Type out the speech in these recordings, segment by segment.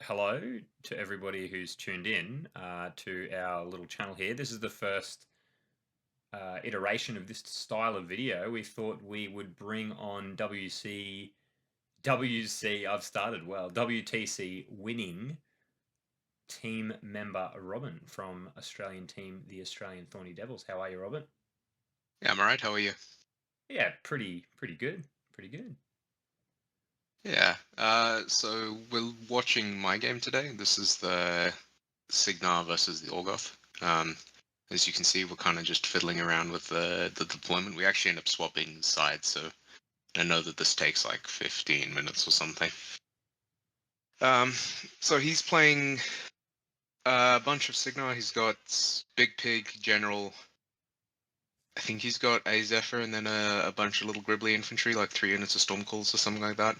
Hello to everybody who's tuned in to our little channel here. This is the first iteration of this style of video. We thought we would bring on I've started well, WTC winning team member Robin from Australian team, the Australian Thorny Devils. How are you, Robin? Yeah, I'm alright. How are you? Yeah, pretty good. Pretty good. Yeah. So we're watching my game today. This is the Signar versus the Orgoth. As you can see, we're kind of just fiddling around with the deployment. We actually end up swapping sides, so I know that this takes like 15 minutes or something. Um, so he's playing a bunch of Signar. He's got Big Pig, General. I think he's got a Zephyr and then a bunch of little Gribbly infantry, like 3 units of Stormcalls or something like that.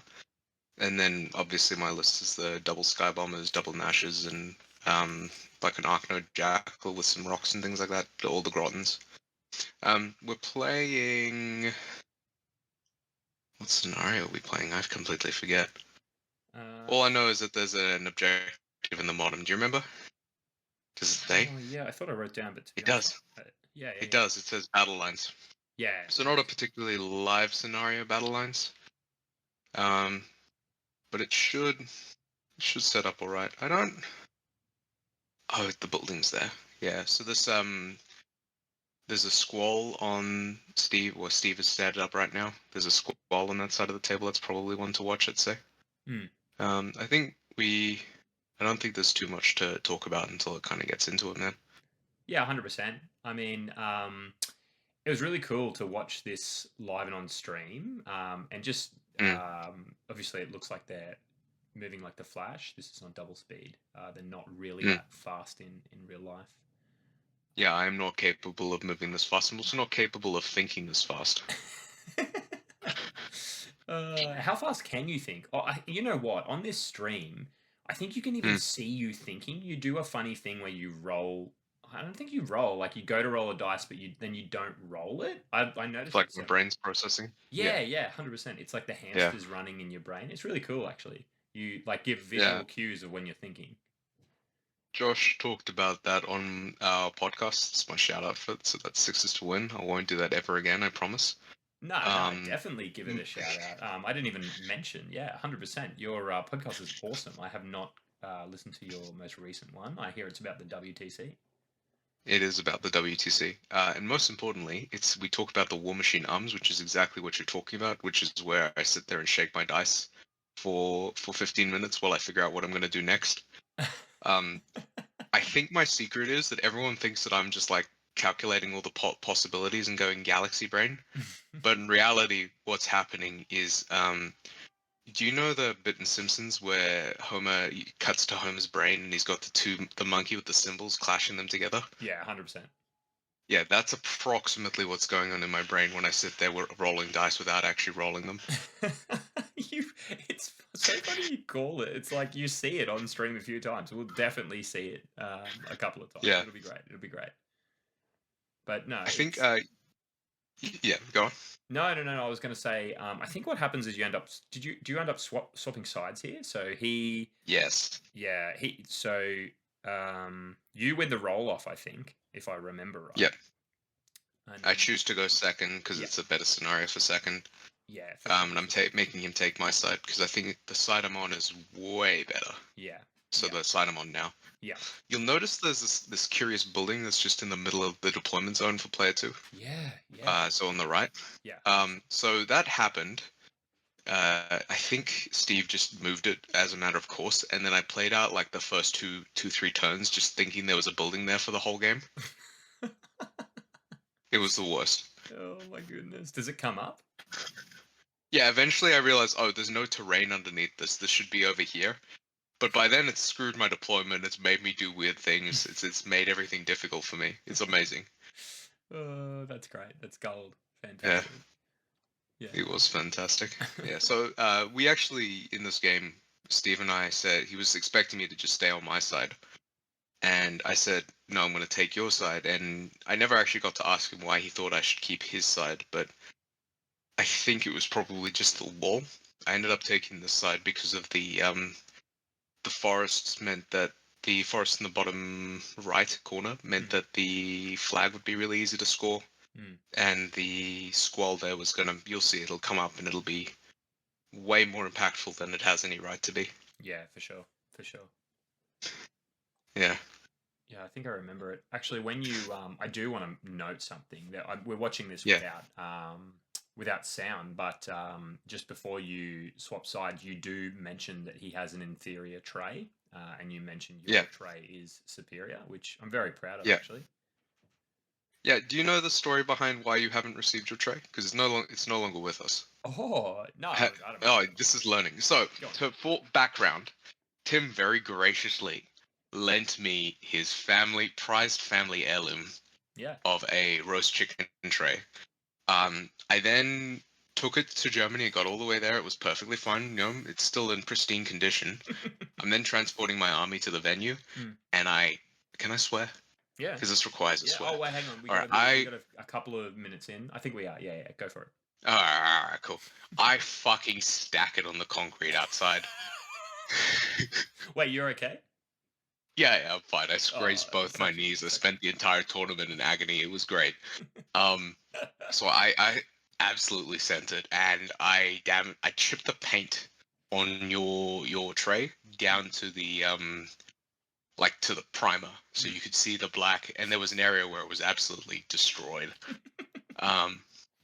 And then obviously my list is the double Sky Bombers, double Nashes, and like an Arknode Jackal with some rocks and things like that, all the Grottons. We're playing... What scenario are we playing? I completely forget. Uh, All I know is that there's an objective in the bottom. Do you remember? Does it say? oh yeah, I thought I wrote down, but to be It honest, does. yeah, yeah, It yeah, does. It says battle lines. yeah, So not a 100%. particularly live scenario battle lines. Um, but it should set up all right. I don't. Oh, the building's there. Yeah. So there's a squall on Steve, or Steve is standing up right now. There's a squall on that side of the table. That's probably one to watch, I'd say. Hmm. I think I don't think there's too much to talk about until it kind of gets into it, man. Yeah, 100%. I mean, it was really cool to watch this live and on stream. And just Mm. obviously, it looks like they're moving like the Flash. This is on double speed. They're not really Mm. that fast in real life. Yeah, I'm not capable of moving this fast. I'm also not capable of thinking this fast. How fast can you think? Oh, you know what? On this stream, I think you can even Mm. see you thinking. You do a funny thing where you roll. I don't think you roll. Like you go to roll a dice, but you don't roll it. I It's noticed like it my several. brain's processing. Yeah, Yeah, yeah, 100%. It's like the yeah, hamsters running in your brain. It's really cool, actually. You like give yeah. visual cues of when you're thinking. Josh talked about that on our podcast. It's my shout out for it. So that's Sixes to Win. I won't do that ever again, I promise. No, no, Um, definitely give it a shout out. I didn't even mention. Yeah, 100%. Your podcast is awesome. I have not listened to your most recent one. I hear it's about the WTC. It is about the WTC, and most importantly, it's we talk about the Warmachine arms, which is exactly what you're talking about, which is where I sit there and shake my dice for 15 minutes while I figure out what I'm going to do next. Um, I think my secret is that everyone thinks that I'm just like calculating all the possibilities and going galaxy brain, but in reality, what's happening is, do you know the bit in Simpsons where Homer cuts to Homer's brain and he's got the monkey with the symbols clashing them together? Yeah, 100%. Yeah, that's approximately what's going on in my brain when I sit there rolling dice without actually rolling them. you, it's so funny you call it. It's like you see it on stream a few times. We'll definitely see it a couple of times. Yeah, It'll be great. It'll be great. But no, I think. it's Yeah, go on. no, no, no, no. I was going to say, I think what happens is you end up. Do you end up swapping sides here? So Yes. yeah, you win the roll off, I think, if I remember Yeah, right. And I then choose to go second because yeah, it's a better scenario for second. yeah, for sure, And I'm for sure. making him take my side because I think the side I'm on is way better. Yeah, So yeah, the side I'm on now. yeah, You'll notice there's this curious building that's just in the middle of the deployment zone for player two. yeah, yeah, So on the right. yeah, 100%. So that happened. I think Steve just moved it as a matter of course, and then I played out like the first three turns, just thinking there was a building there for the whole game. It was the worst. Oh my goodness. Does it come up? Yeah, eventually I realized, oh, there's no terrain underneath this. This should be over here. But by then it's screwed my deployment. It's made me do weird things. It's made everything difficult for me. It's amazing. Oh, that's great. That's gold. Yeah, Fantastic. Yeah. it was fantastic. Yeah, so we actually in this game, Steve and I said he was expecting me to just stay on my side. And I said, no, I'm going to take your side. And I never actually got to ask him why he thought I should keep his side, but I think it was probably just the wall. I ended up taking this side because of the forests meant that the forest in the bottom right corner meant that the flag would be really easy to score, and the squall there was gonna. You'll see, it'll come up and it'll be way more impactful than it has any right to be. Yeah, for sure. For sure. Yeah. Yeah, I think I remember it. Actually, when you, I do want to note something that we're watching this Yeah. without sound, but just before you swap sides, you do mention that he has an inferior tray, and you mentioned your Yeah. tray is superior, which I'm very proud of, Yeah. actually. Yeah. Do you know the story behind why you haven't received your tray? Because it's no longer with us. Oh no, I don't Oh, know. this is learning. So, Go on. for background, Tim very graciously lent me his prized family heirloom Yeah. of a roast chicken tray. I then took it to Germany. It got all the way there. It was perfectly fine. You know, it's still in pristine condition. I'm then transporting my army to the venue, and can I swear? Yeah. Because this requires a Yeah. swear. Oh wait, hang on. We All got right, we got a couple of minutes in. I think we are. Yeah. Go for it. all right, cool. I fucking stack it on the concrete outside. Wait, you're okay? Yeah, I'm fine. I Oh, grazed both my knees. I spent the entire tournament in agony. It was great. So I absolutely sent it, and I chipped the paint on your tray down to the like to the primer, so you could see the black, and there was an area where it was absolutely destroyed.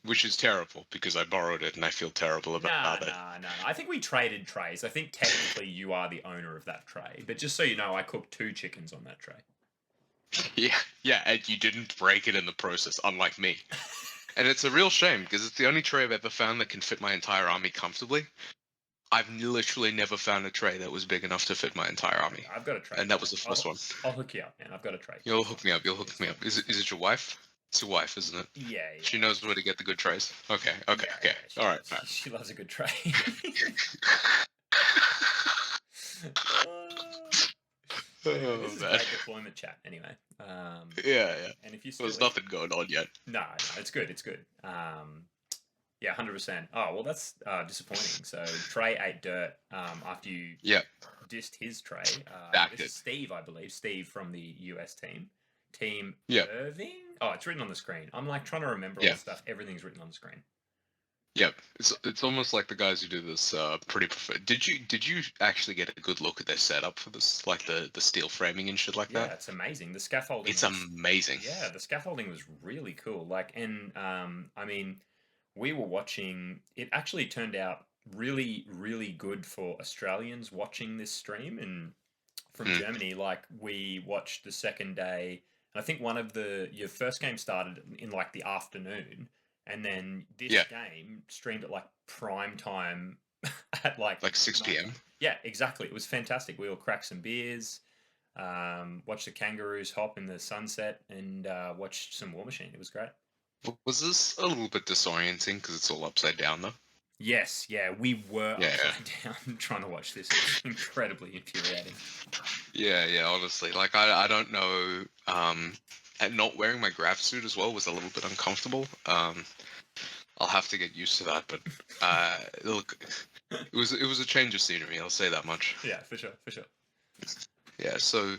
Which is terrible because I borrowed it and I feel terrible about it. Nah. I think we traded trays. I think technically you are the owner of that tray. But just so you know, I cooked 2 chickens on that tray. Yeah, and you didn't break it in the process, unlike me. And it's a real shame because it's the only tray I've ever found that can fit my entire army comfortably. I've literally never found a tray that was big enough to fit my entire army. I've got a tray. And that was the first one. I'll hook you up, man. I've got a tray. You'll hook me up. Is it your wife? It's your wife, isn't it? Yeah. She knows where to get the good trays. Okay. Yeah, All right. She loves a good tray. This is great deployment chat, anyway. Yeah. And if you There's nothing going on yet. No, it's good. Yeah, 100%. Oh well, that's disappointing. So Trey ate dirt after you dissed his tray. This is Steve, I believe. Steve from the US team. Team Irving. Oh, it's written on the screen. I'm like trying to remember all the stuff. Everything's written on the screen. Yep, it's almost like the guys who do this pretty prefer. Did you actually get a good look at their setup for this, like the steel framing and shit like that? Yeah, it's amazing. The scaffolding. It's amazing. Yeah, the scaffolding was really cool. Like, and I mean, we were watching. It actually turned out really, really good for Australians watching this stream and from Germany. Like, we watched the second day. And I think your first game started in like the afternoon. And then this game streamed at like prime time at like 6 p.m. Yeah, exactly. It was fantastic. We all cracked some beers, watched the kangaroos hop in the sunset, and watched some Warmachine. It was great. Was this a little bit disorienting because it's all upside down though? Yes, yeah, we were upside down trying to watch this. It's incredibly infuriating. Yeah, honestly. Like I don't know. And not wearing my graph suit as well was a little bit uncomfortable. I'll have to get used to that, but look, it was a change of scenery. I'll say that much. Yeah, for sure. Yeah, so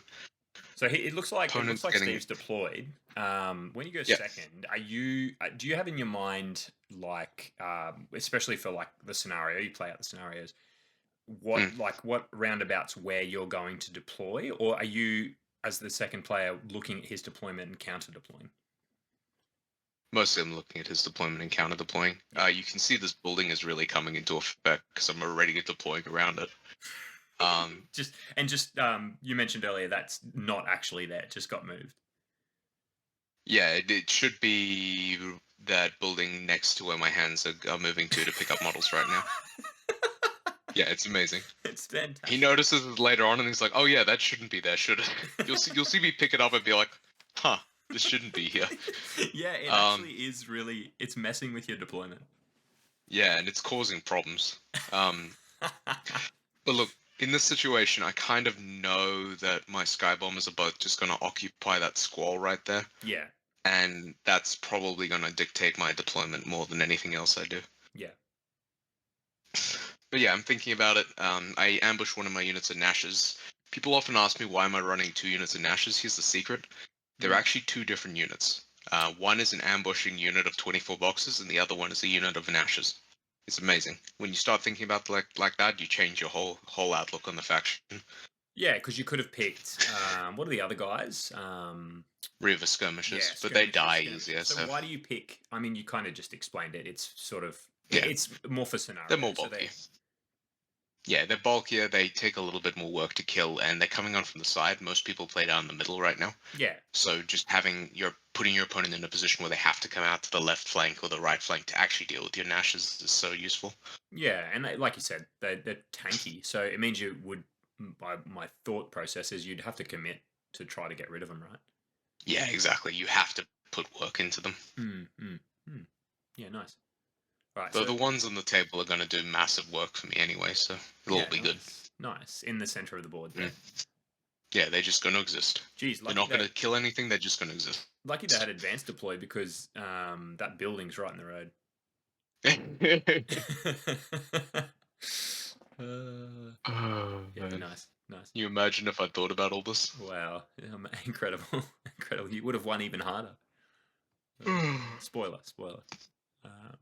it looks like Steve's deployed. When you go second, do you have in your mind, like, especially for like the scenario you play out the scenarios, what roundabouts where you're going to deploy, or are you as the second player looking at his deployment and counter deploying? Mostly I'm looking at his deployment and counter deploying. You can see this building is really coming into effect because I'm already deploying around it. You mentioned earlier that's not actually there; it just got moved. Yeah, it should be that building next to where my hands are moving to pick up models right now. Yeah, it's amazing. It's fantastic. He notices it later on, and he's like, "Oh yeah, that shouldn't be there, should it?" You'll see me pick it up and be like, "Huh, this shouldn't be here." Yeah, it actually is really. It's messing with your deployment. Yeah, and it's causing problems. But look, in this situation, I kind of know that my sky bombers are both just going to occupy that squall right there. Yeah. And that's probably going to dictate my deployment more than anything else I do. Yeah. But yeah, I'm thinking about it. I ambushed one of my units of Nashes. People often ask me why am I running 2 units of Nashes. Here's the secret: they're Mm. actually 2 different units. One is an ambushing unit of 24 boxes, and the other one is a unit of Nashes. It's amazing when you start thinking about like that. You change your whole outlook on the faction. Yeah, because you could have picked. What are the other guys? River Yeah, skirmishes, but they skirmishes, die skirmishes. easier, So so why do you pick? I mean, you kind of just explained it. It's sort of yeah, it's more for they're scenario. more So bulky. they Yeah, they're bulkier. They take a little bit more work to kill, and they're coming on from the side. Most people play down the middle right now. yeah So just putting your opponent in a position where they have to come out to the left flank or the right flank to actually deal with your Nashes is so useful. yeah, and like you said, they're tanky. So it means you would. By my thought process is you'd have to commit to try to get rid of them, right? Yeah, exactly. You have to put work into them. Mm, mm, mm. Yeah, nice. Right, Though so the ones on the table are going to do massive work for me anyway, so it'll all yeah, be good. nice, nice. In the center of the board Mm. there. Yeah, they're just going to exist. Geez, They're not going to kill anything. They're just going to exist. lucky they had advanced deploy because that building's right in the road. Oh Yeah, man, nice, nice. you imagine if I thought about all this? Wow, incredible, incredible. You would have won even harder. Spoiler, spoiler. Um,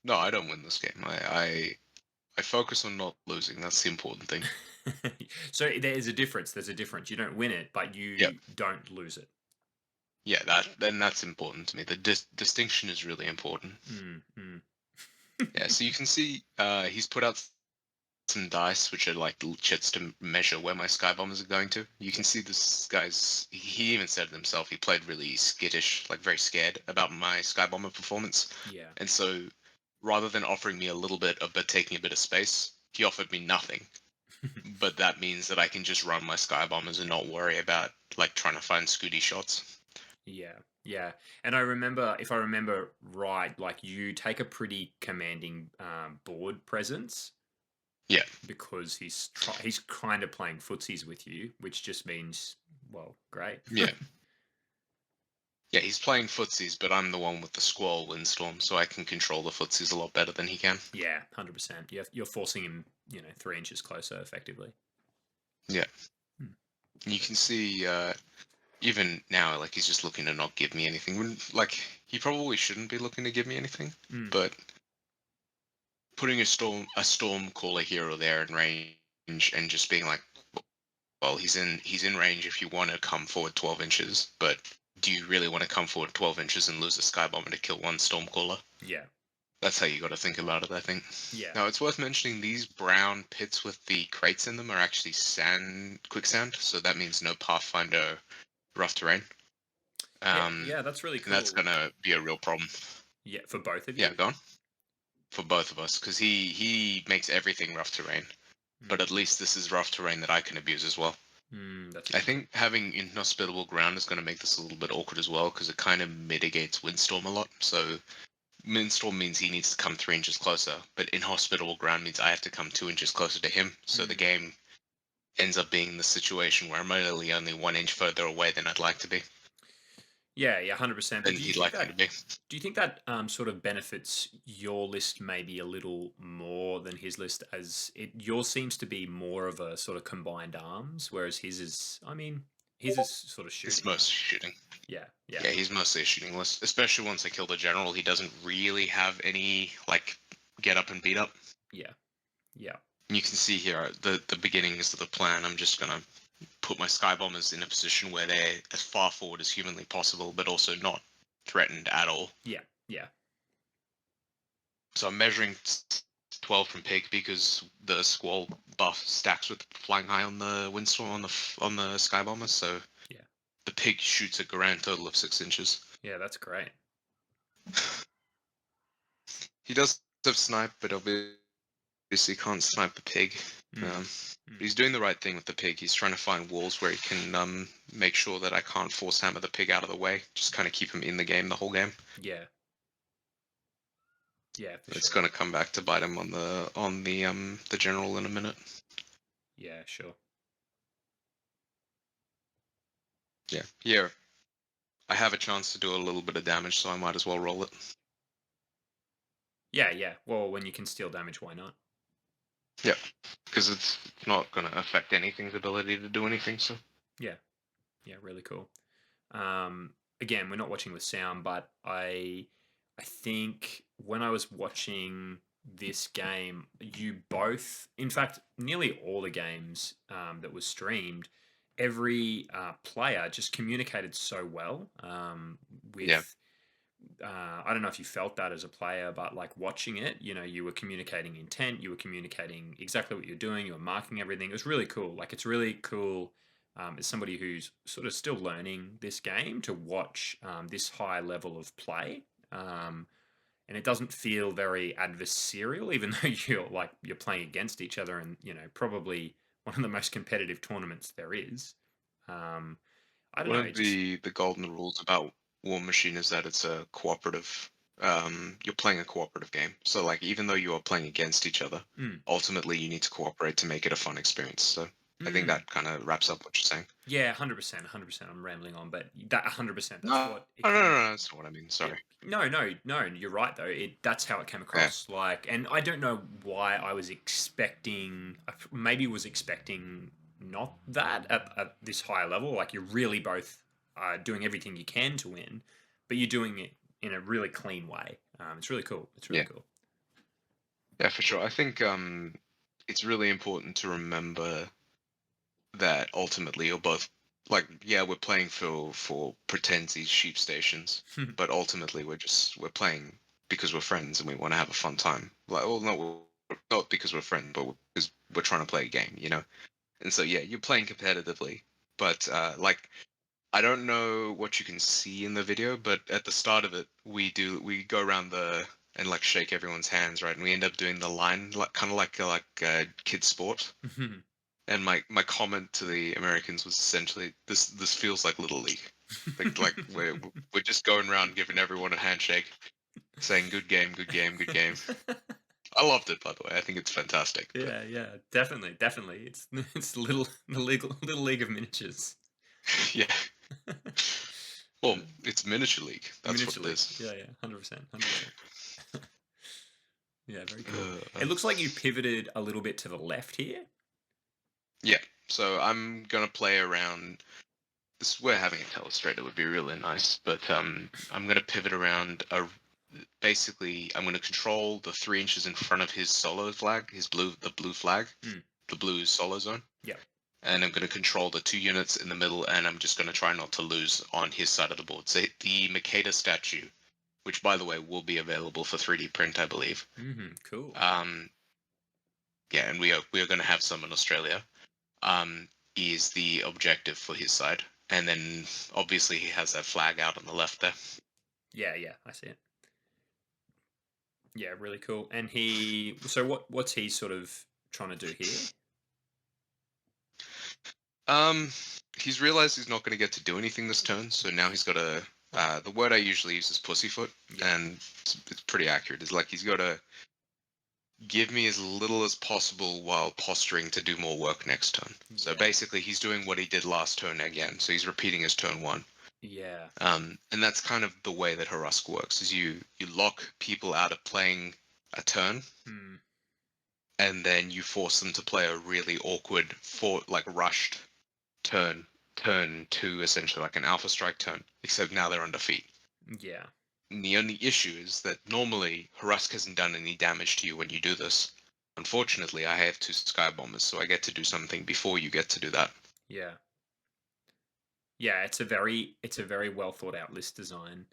No, I don't win this game. I focus on not losing. That's the important thing. so there's a difference. There's a difference. You don't win it, but Yeah, you don't lose it. yeah. That's important to me. The distinction is really important. Mm, mm. Yeah. So you can see, he's put out some dice which are like little chits to measure where my sky bombers are going to. You can Yeah, see this guy's. He even said it himself. He played really skittish, like very scared about my sky bomber performance, yeah. and so rather than offering me a little bit of but taking a bit of space, he offered me nothing. But that means that I can just run my sky bombers and not worry about like trying to find scooty shots. Yeah, yeah. And I remember, if I remember right, like you take a pretty commanding board presence Yeah, because he's kind of playing footsies with you, which just means, well, great. yeah, yeah. He's playing footsies, but I'm the one with the squall windstorm, so I can control the footsies a lot better than he can. Yeah, 100%. You're forcing him, 3 inches closer, effectively. Yeah, Hmm. you can see even now, like he's just looking to not give me anything. Like he probably shouldn't be looking to give me anything, Mm. but putting a storm caller hero there in range and just being like, well, he's in range if you want to come forward 12 inches, but do you really want to come forward 12 inches and lose a sky bomber to kill one stormcaller? Yeah, That's how you got to think about it, I think. yeah, Now, it's worth mentioning these brown pits with the crates in them are actually quicksand, so that means no Pathfinder rough terrain. yeah, Um, yeah. That's really and that's cool. gonna be a real problem. Yeah, for both of Yeah, you. go on. For both of us, because he makes everything rough terrain, but at Mm. least this is rough terrain that I can abuse as well. That's a I good point. think having inhospitable ground is going to make this a little bit awkward as well because it kind of mitigates windstorm a lot. So windstorm means he needs to come 3 inches closer, but inhospitable ground means I have to come 2 inches closer to him. So the Mm. game ends up being the situation where I'm really only 1 inch further away than I'd like to be, Yeah, yeah, 100%. But than he'd like me to be. do you think that sort of benefits your list maybe a little more than his list, as yours seems to be more of a sort of combined arms, whereas his is, I mean, his is sort of It's shooting, right? most shooting. Yeah, yeah, Yeah, he's mostly a shooting list, especially once I kill the general. He doesn't really have any like get up and beat up. yeah, yeah, You can see here the beginnings of the plan. I'm just gonna put my sky bombers in a position where they're as far forward as humanly possible, but also not threatened at all. yeah, yeah, So I'm measuring 12 from pig because the squall buff stacks with flying high on the windstorm on the sky bombers. So yeah, the pig shoots a grand total of 6 inches. yeah. That's great. He does have snipe, but obviously can't snipe the pig. Mm, Um, but mm, he's doing the right thing with the pig. He's trying to find walls where he can make sure that I can't force hammer the pig out of the way. Just kind of keep him in the game the whole game. yeah, yeah, for It's sure. going to come back to bite him on the general in a minute. Yeah, sure. Yeah, here I have a chance to do a little bit of damage, so I might as well roll it. Yeah, yeah. Well, when you can steal damage, why not? Yeah, because it's not going to affect anything's ability to do anything. So Yeah, yeah, really cool. Again, we're not watching with sound, but I think when I was watching this game, you both, in fact, nearly all the games that was streamed, every player just communicated so well yeah, with. I don't know if you felt that as a player, but like watching it, you were communicating intent, you were communicating exactly what you're doing, you were marking everything. It was really cool. Like it's really cool as somebody who's sort of still learning this game to watch this high level of play. And it doesn't feel very adversarial, even though you're playing against each other, and probably one of the most competitive tournaments there is. Um, I don't one know. of It just the golden rules about Warmachine is that it's a cooperative. You're playing a cooperative game, so like even though you are playing against each other, mm, ultimately you need to cooperate to make it a fun experience. So I think mm. that kind of wraps up what you're saying. Yeah, 100%, 100%. I'm rambling on, but that 100%, that's No, what it no, no, came. no, that's not what I mean. Yeah. Sorry. No, no, no, you're right though. That's how it came Yeah. across. Like, and I don't know why I was expecting, maybe was expecting not that at this higher level. Like, you're really both doing everything you can to win, but you're doing it in a really clean way. It's really cool. It's really Yeah. cool. Yeah, for sure. I think it's really important to remember that ultimately you're both like, yeah, we're playing for pretendsies sheep stations, but ultimately we're playing because we're friends and we want to have a fun time. Like, well, not because we're friends, but because we're trying to play a game, you know. And so yeah, you're playing competitively, but like I don't know what you can see in the video, but at the start of it, we go around the and like shake everyone's hands, right? And we end up doing the line, like kind of like kid sport. And my comment to the Americans was essentially, this feels like Little League, like we're just going around giving everyone a handshake, saying good game, good game, good game. I loved it, by the way. I think it's fantastic. But Yeah, yeah, definitely, definitely. It's it's little league of miniatures. yeah, well, it's miniature league. That's what Miniature it league. is. Yeah, yeah, 100%, 100%. Yeah, very cool. Uh, It looks like you pivoted a little bit to the left here. yeah, so I'm gonna play around. This we're having a telestrator would be really nice, but I'm gonna pivot around basically I'm gonna control the 3 inches in front of his solo flag, the blue flag, Mm, the blue solo zone, yeah, and I'm gonna control the 2 units in the middle, and I'm just gonna try not to lose on his side of the board. So the Makeda statue, which by the way will be available for 3D print, I believe. cool. Um, yeah, and we are gonna have some in Australia. Um, is the objective for his side, and then obviously he has that flag out on the left there. Yeah, yeah, I see it. Yeah, really cool. And so what's he sort of trying to do here? Um, he's realized he's not going to get to do anything this turn, so now he's got to. The word I usually use is pussyfoot, Yeah, and it's pretty accurate. It's like he's got to give me as little as possible while posturing to do more work next turn. So yeah, basically, he's doing what he did last turn again. So he's repeating his turn one. yeah. And that's kind of the way that Harask works: is you lock people out of playing a turn, Hmm. and then you force them to play a really awkward, like rushed turn turn to essentially like an alpha strike turn, except now they're under feet. Yeah, And the only issue is that normally Harask hasn't done any damage to you when you do this. Unfortunately, I have 2 Sky Bombers, so I get to do something before you get to do that. yeah, yeah. It's a very well thought out list design.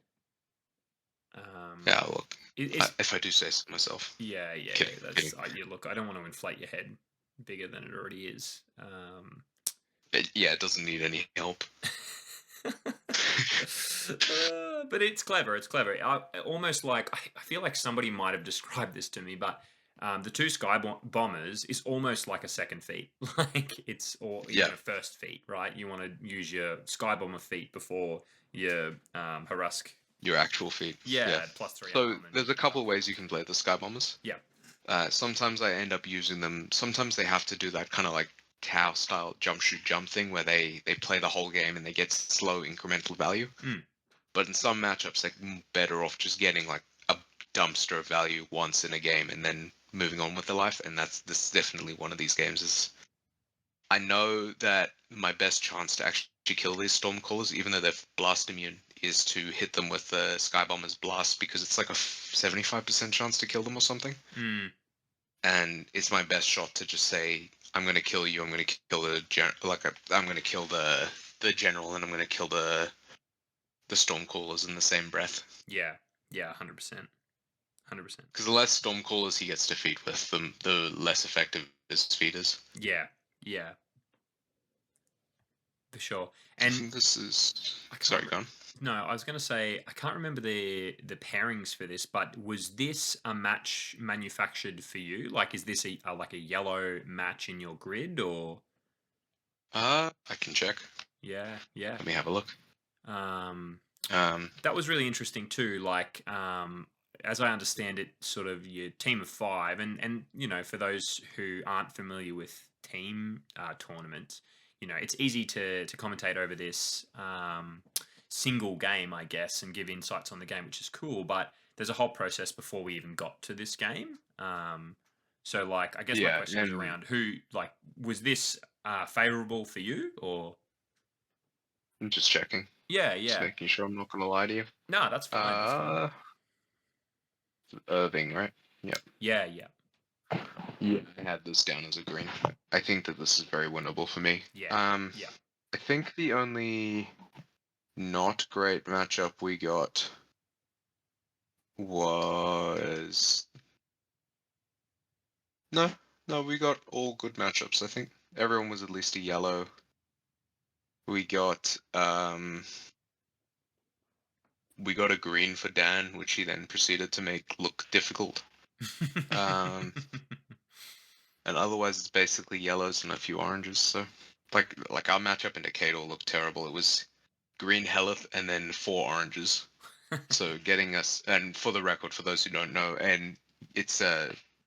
Um, Yeah, look, it's if I do say so myself. Yeah, yeah, Kidding, yeah. kidding. That's yeah. Look, I don't want to inflate your head bigger than it already is. Yeah, it doesn't need any help. But it's clever. It's clever. Almost like I feel like somebody might have described this to me, but the two bombers is almost like a second feat. Like it's or Yeah, even a first feat, right? You want to use your sky bomber feat before your Harusk. your actual feet. Yeah. Yeah, +3 So arm and there's a couple of whatever. ways you can play the Sky Bombers. Yeah, Sometimes I end up using them. Sometimes they have to do that kind of like cow style jump shoot jump thing where they play the whole game and they get slow incremental value. mm, But in some matchups, they're better off just getting like a dumpster of value once in a game and then moving on with their life. And this is definitely one of these games. Is I know that my best chance to actually kill these Stormcallers, even though they're blast immune, is to hit them with the Skybomber's blast, because it's like a 75% chance to kill them or something. Mm. And it's my best shot to just say, I'm going to kill you. I'm going to kill I'm going to kill the general, and I'm going to kill the Stormcallers in the same breath. Yeah. Yeah. 100%. 100%. Because the less Stormcallers he gets to feed with, the less effective his feed is. Yeah. Yeah. For sure. I And think this is. Sorry, go on. no, I was going to say I can't remember the pairings for this, but was this a match manufactured for you? Like, is this a like a yellow match in your grid, or? I can check. Yeah, yeah. Let me have a look. That was really interesting too. Like, as I understand it, sort of your team of five, and you know, for those who aren't familiar with team tournaments, you know, it's easy to commentate over this single game, I guess, and give insights on the game, which is cool. But there's a whole process before we even got to this game. So, like, I guess my question is around who, like, was this favorable for you, or? I'm just checking. Yeah, Just yeah. making sure I'm not going to lie to you. No, that's fine. That's fine. Irving, right? Yep. Yeah, yeah. Yeah, I had this down as a green. I think that this is very winnable for me. Yeah. Yeah. I think the only not great matchup we got was no, we got all good matchups. I think everyone was at least a yellow. We got a green for Dan, which he then proceeded to make look difficult. And otherwise it's basically yellows and a few oranges. So like our matchup in Decadal looked terrible. It was green Helith and then 4 oranges. So getting us, and for the record, for those who don't know, and it's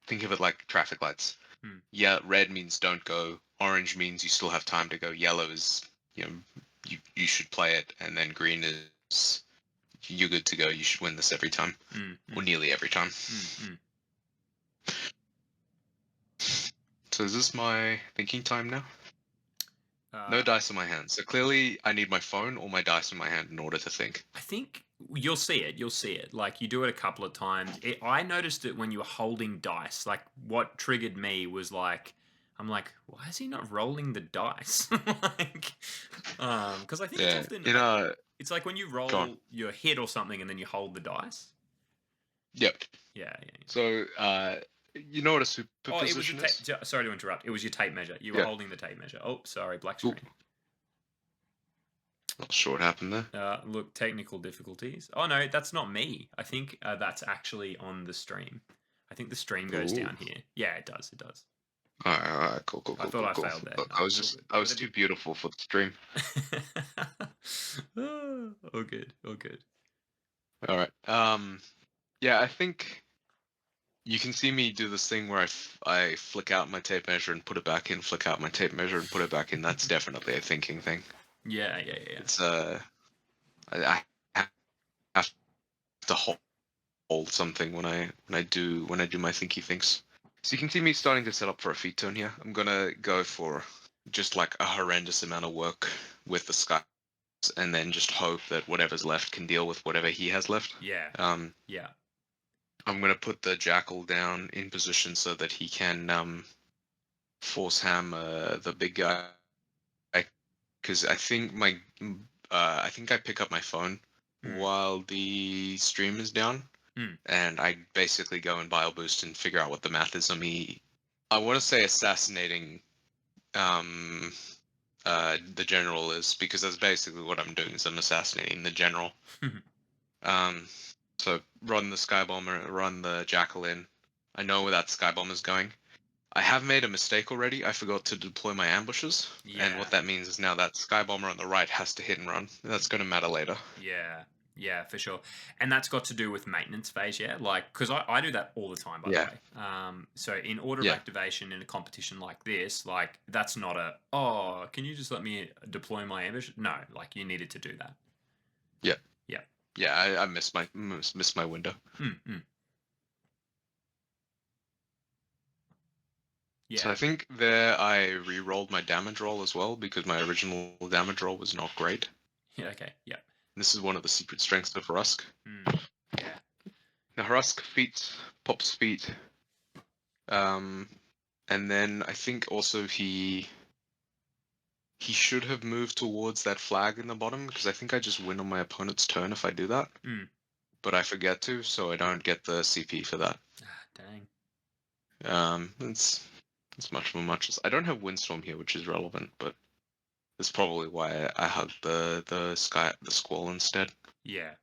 think of it like traffic lights. Yeah, red means don't go, orange means you still have time to go, yellow is, you know, you should play it, and then green is you're good to go, you should win this every time. Or nearly every time. So is this my thinking time now? No dice in my hand. So clearly I need my phone or my dice in my hand in order to think. I think you'll see it. You'll see it. Like, you do it a couple of times. I noticed it when you were holding dice. Like, what triggered me was like, I'm like, why is he not rolling the dice? Like, because I think it's often it's like when you roll your hit or something and then you hold the dice. Yep. Yeah. So you know what a superposition is? Sorry to interrupt. It was your tape measure. You were holding the tape measure. Oh, sorry, black screen. Not sure what happened there. Look, technical difficulties. Oh no, that's not me. I think that's actually on the stream. I think the stream goes down here. Yeah, it does. It does. All right, cool. I thought I failed there. Look, I was too beautiful for the stream. Oh, good. All right. Yeah, I think you can see me do this thing where I flick out my tape measure and put it back in, flick out my tape measure and put it back in. That's definitely a thinking thing. Yeah. It's I have to hold something when I do my thinky things. So you can see me starting to set up for a feed turn here. I'm gonna go for just like a horrendous amount of work with the Sky, and then just hope that whatever's left can deal with whatever he has left. Yeah. Yeah. I'm gonna put the Jackal down in position so that he can force ham the big guy. Because I think I pick up my phone while the stream is down, and I basically go and bio boost and figure out what the math is on me. I want to say assassinating the general is, because that's basically what I'm doing, is I'm assassinating the general. So run the Skybomber, run the Jackal in. I know where that Skybomber is going. I have made a mistake already. I forgot to deploy my ambushes. Yeah. And what that means is now that Skybomber on the right has to hit and run. That's going to matter later. Yeah, for sure. And that's got to do with maintenance phase, yeah? Like, because I do that all the time, by the way. So in order of activation in a competition like this, like, that's not can you just let me deploy my ambush? No, like, you needed to do that. Yeah, I missed my window. So Yeah. I think there I re-rolled my damage roll as well because my original damage roll was not great. Yeah. Okay. Yeah. This is one of the secret strengths of Rusk. Yeah. Now Rusk feet, pops feet, and then I think also he should have moved towards that flag in the bottom because I think I just win on my opponent's turn if I do that. But I forget to, so I don't get the CP for that. Ah, dang. It's much of a muchness. I don't have Windstorm here, which is relevant, but that's probably why I hugged the squall instead. Yeah.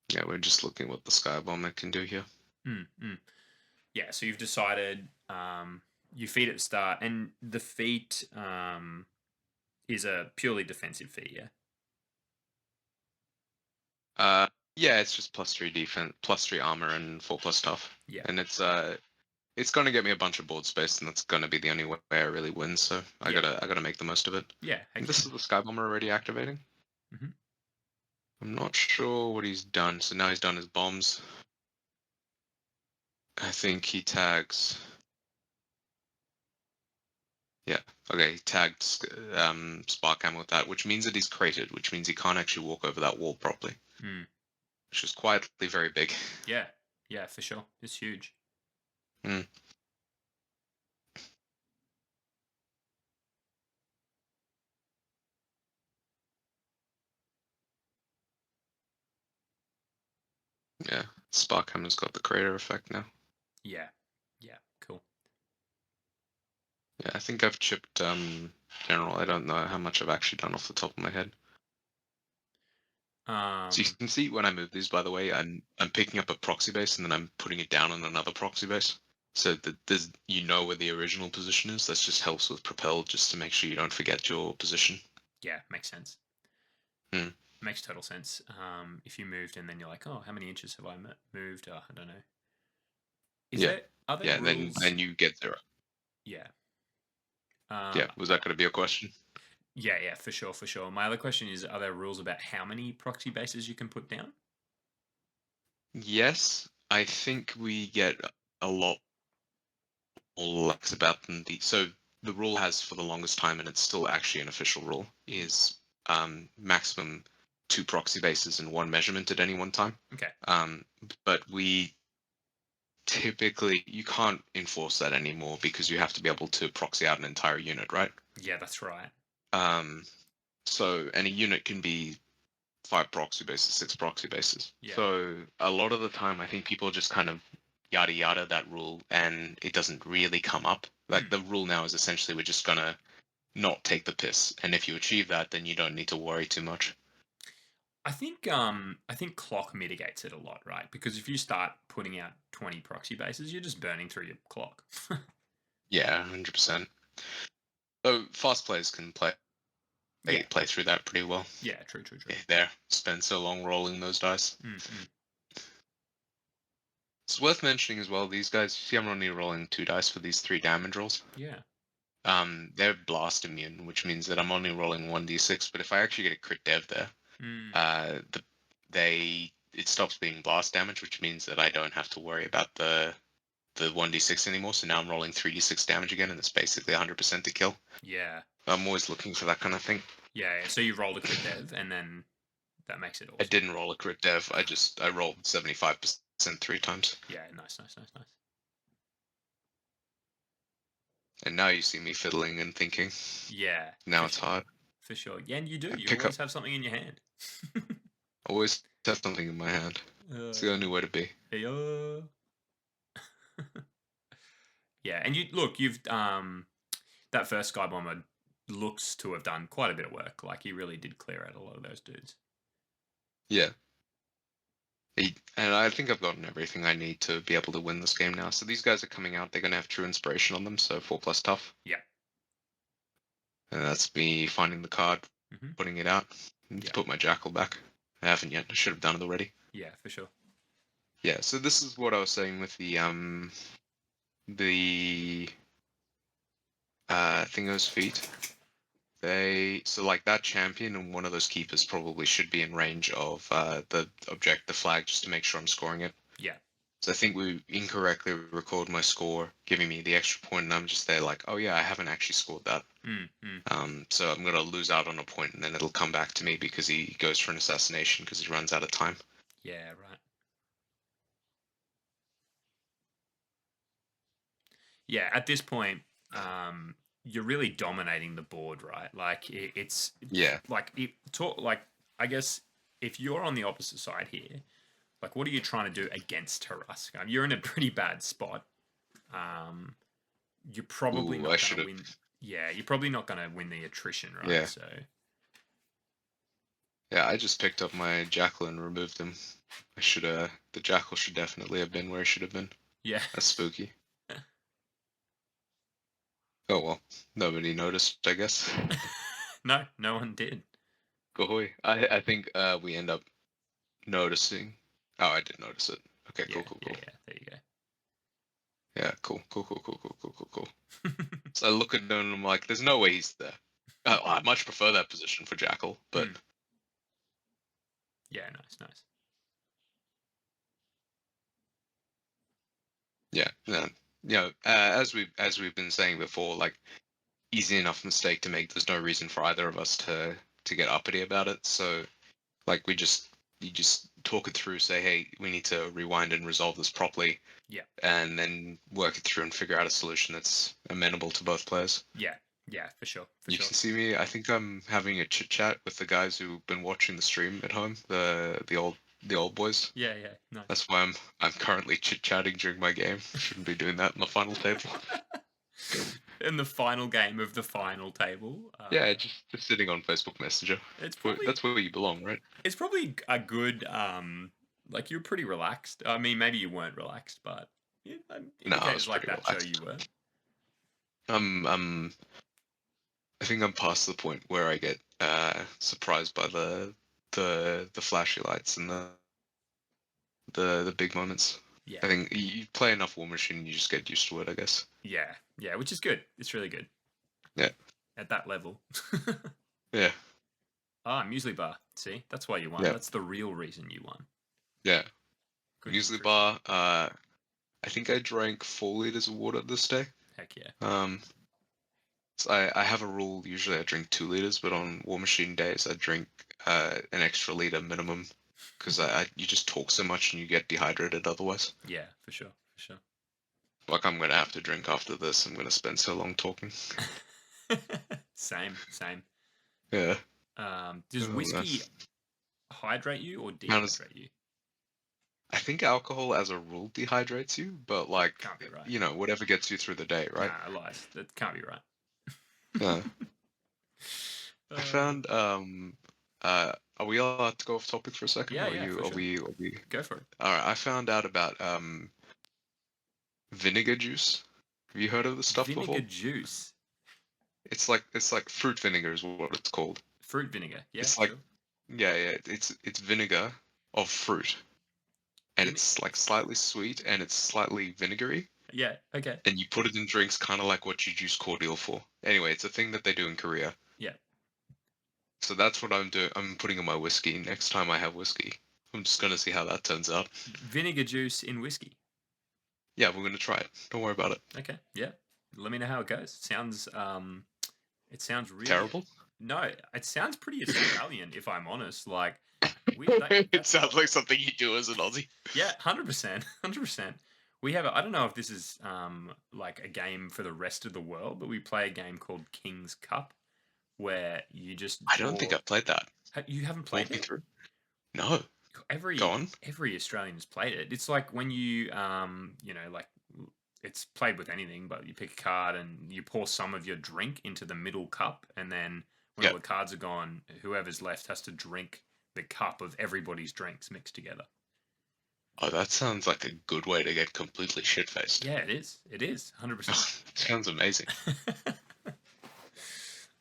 Yeah, we're just looking what the Sky Bomber can do here. Yeah. So you've decided you feed at the start, and the feat is a purely defensive feat. Yeah. Yeah, it's just +3 defense, +3 armor, and 4+ tough. Yeah. And it's gonna get me a bunch of board space, and that's gonna be the only way I really win. So I Yeah. gotta make the most of it. Yeah. And Heck this yeah. is the Sky Bomber already activating. Mm-hmm. I'm not sure what he's done. So now he's done his bombs. I think he tags. Yeah. Okay. He tagged Spark Hammer with that, which means that he's crated, which means he can't actually walk over that wall properly, which is quietly very big. Yeah. Yeah. For sure. It's huge. Mm. Yeah. Spark Hammer's got the crater effect now. Yeah. Yeah. Cool. Yeah, I think I've chipped General. I don't know how much I've actually done off the top of my head. So you can see when I move these, by the way, I'm picking up a proxy base and then I'm putting it down on another proxy base. So that there's where the original position is. That just helps with propel, just to make sure you don't forget your position. Yeah. Makes sense. Makes total sense. If you moved and then you're like, oh, how many inches have I moved? Oh, I don't know. Are there Yeah, and rules? then you get 0. Yeah. Yeah, was that going to be a question? Yeah, yeah, for sure, for sure. My other question is, are there rules about how many proxy bases you can put down? Yes, I think we get a lot more lax about them. So the rule has for the longest time, and it's still actually an official rule, is maximum 2 proxy bases and 1 measurement at any one time. Okay. But we typically, you can't enforce that anymore because you have to be able to proxy out an entire unit, right? Yeah, that's right. So, and a unit can be 5 proxy bases, 6 proxy bases. Yeah. So a lot of the time, I think people just kind of yada yada that rule, and it doesn't really come up. Like the rule now is essentially we're just gonna not take the piss, and if you achieve that, then you don't need to worry too much. I think clock mitigates it a lot, right? Because if you start putting out 20 proxy bases, you're just burning through your clock. Yeah, 100%. So fast players can play Yeah. play through that pretty well. Yeah, true, true, true. There, spend so long rolling those dice. Mm-hmm. It's worth mentioning as well. These guys, you see, I'm only rolling 2 dice for these 3 damage rolls. Yeah. They're blast immune, which means that I'm only rolling 1d6. But if I actually get a crit dev there, it stops being blast damage, which means that I don't have to worry about the 1d6 anymore. So now I'm rolling 3d6 damage again, and it's basically 100% to kill. Yeah. I'm always looking for that kind of thing. Yeah, yeah. So you rolled a crit dev, and then that makes it awesome. I didn't roll a crit dev. I rolled 75% 3 times. Yeah, nice, nice, nice, nice. And now you see me fiddling and thinking. Yeah. Now it's hard. For sure. Yeah, and you do. You Pick always up. have something in your hand. Always have something in my hand. It's the only way to be. Hey, yeah, and you've that first Sky Bomber looks to have done quite a bit of work. Like he really did clear out a lot of those dudes. Yeah. And I think I've gotten everything I need to be able to win this game now. So these guys are coming out. They're going to have true inspiration on them. So 4+ tough. Yeah. And that's me finding the card, putting it out. Put my jackal back. I haven't yet. I should have done it already. Yeah, for sure. Yeah. So this is what I was saying with the Thingo's feet. So like that champion and one of those keepers probably should be in range of the flag, just to make sure I'm scoring it. Yeah. So I think we incorrectly recorded my score, giving me the extra point, and I'm just there like, oh yeah, I haven't actually scored that. So I'm gonna lose out on a point, and then it'll come back to me because he goes for an assassination because he runs out of time. Yeah, right. Yeah, at this point, you're really dominating the board, right? Like it's Yeah. like I guess if you're on the opposite side here, like what are you trying to do against Harask? You're in a pretty bad spot. Um, you're probably Ooh, I not should going to have. win. Yeah, you're probably not going to win the attrition, right? Yeah. So Yeah, I just picked up my jackal and removed him. I should the jackal should definitely have been where he should have been. yeah, That's spooky. Oh well, nobody noticed, I guess. no one did. Gohoy. I think we end up noticing. Oh, I didn't notice it. Okay, Yeah, cool, cool, yeah, cool. yeah. There you go. Yeah, cool, cool, cool, cool, cool, cool, cool, cool. So I look at him and I'm like, there's no way he's there. I much prefer that position for jackal, but Yeah, nice. yeah, no, as we've been saying before, like easy enough mistake to make. There's no reason for either of us to get uppity about it. So like you just talk it through, say, hey, we need to rewind and resolve this properly. Yeah. And then work it through and figure out a solution that's amenable to both players. Yeah, for sure. You can see me. I think I'm having a chit chat with the guys who've been watching the stream at home, the old boys. Yeah, nice. That's why I'm currently chit chatting during my game. Shouldn't be doing that in the final table. In the final game of the final table. Yeah, just sitting on Facebook Messenger. That's where you belong, right? It's probably a good like you're pretty relaxed. I mean, maybe you weren't relaxed, but yeah, No, I was indicators like pretty that show relaxed. you were. I think I'm past the point where I get surprised by the flashy lights and the big moments. Yeah. I think you play enough Warmachine and you just get used to it, I guess. Yeah, which is good. It's really good. Yeah. At that level. Yeah. Muesli bar. See, that's why you won. Yeah. That's the real reason you won. Yeah. Good Muesli nutrition. bar. I think I drank 4 liters of water this day. Heck yeah. So I have a rule. Usually I drink 2 liters, but on Warmachine days I drink an extra liter minimum because you just talk so much and you get dehydrated otherwise. Yeah, for sure. Like I'm gonna have to drink after this. I'm gonna spend so long talking. Same. Yeah. Does whiskey hydrate you or dehydrate you? I think alcohol as a rule dehydrates you, but like, can't be right. You know, whatever gets you through the day, right? Nah, lies. That can't be right. I found are we allowed to go off topic for a second? Yeah, for sure. Are we Go for it. Alright, I found out about vinegar juice. Have you heard of this stuff before? Vinegar juice. It's like fruit vinegar is what it's called. Fruit vinegar. Yeah. It's like it's vinegar of fruit. And it's like slightly sweet and it's slightly vinegary. Yeah, okay. And you put it in drinks kind of like what you use cordial for. Anyway, it's a thing that they do in Korea. Yeah. So that's what I'm doing. I'm putting in my whiskey next time I have whiskey. I'm just going to see how that turns out. Vinegar juice in whiskey. Yeah, we're going to try it. Don't worry about it. Okay, yeah. Let me know how it goes. It sounds really... Terrible? No, it sounds pretty Australian, if I'm honest. Like... It sounds like something you do as an Aussie. Yeah, 100%. We have I don't know if this is like a game for the rest of the world, but we play a game called King's Cup, where you just... I don't think I've played that. You haven't played it? Through? No. Go on. Every Australian's played it. It's like when you like it's played with anything, but you pick a card and you pour some of your drink into the middle cup, and then when all the cards are gone, whoever's left has to drink the cup of everybody's drinks mixed together. Oh, that sounds like a good way to get completely shit-faced. Yeah, it is. It is, 100%. Sounds amazing.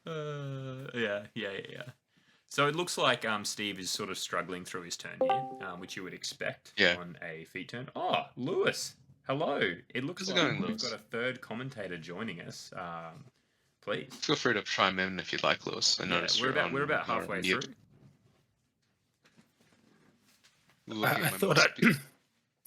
Yeah. So it looks like Steve is sort of struggling through his turn here, which you would expect on a feat turn. Oh, Lewis. Hello. It looks like we've got a third commentator joining us. Please. Feel free to chime in if you'd like, Lewis. I Yeah, noticed we're you're about on halfway mute. through. Looking I at my thought mouse.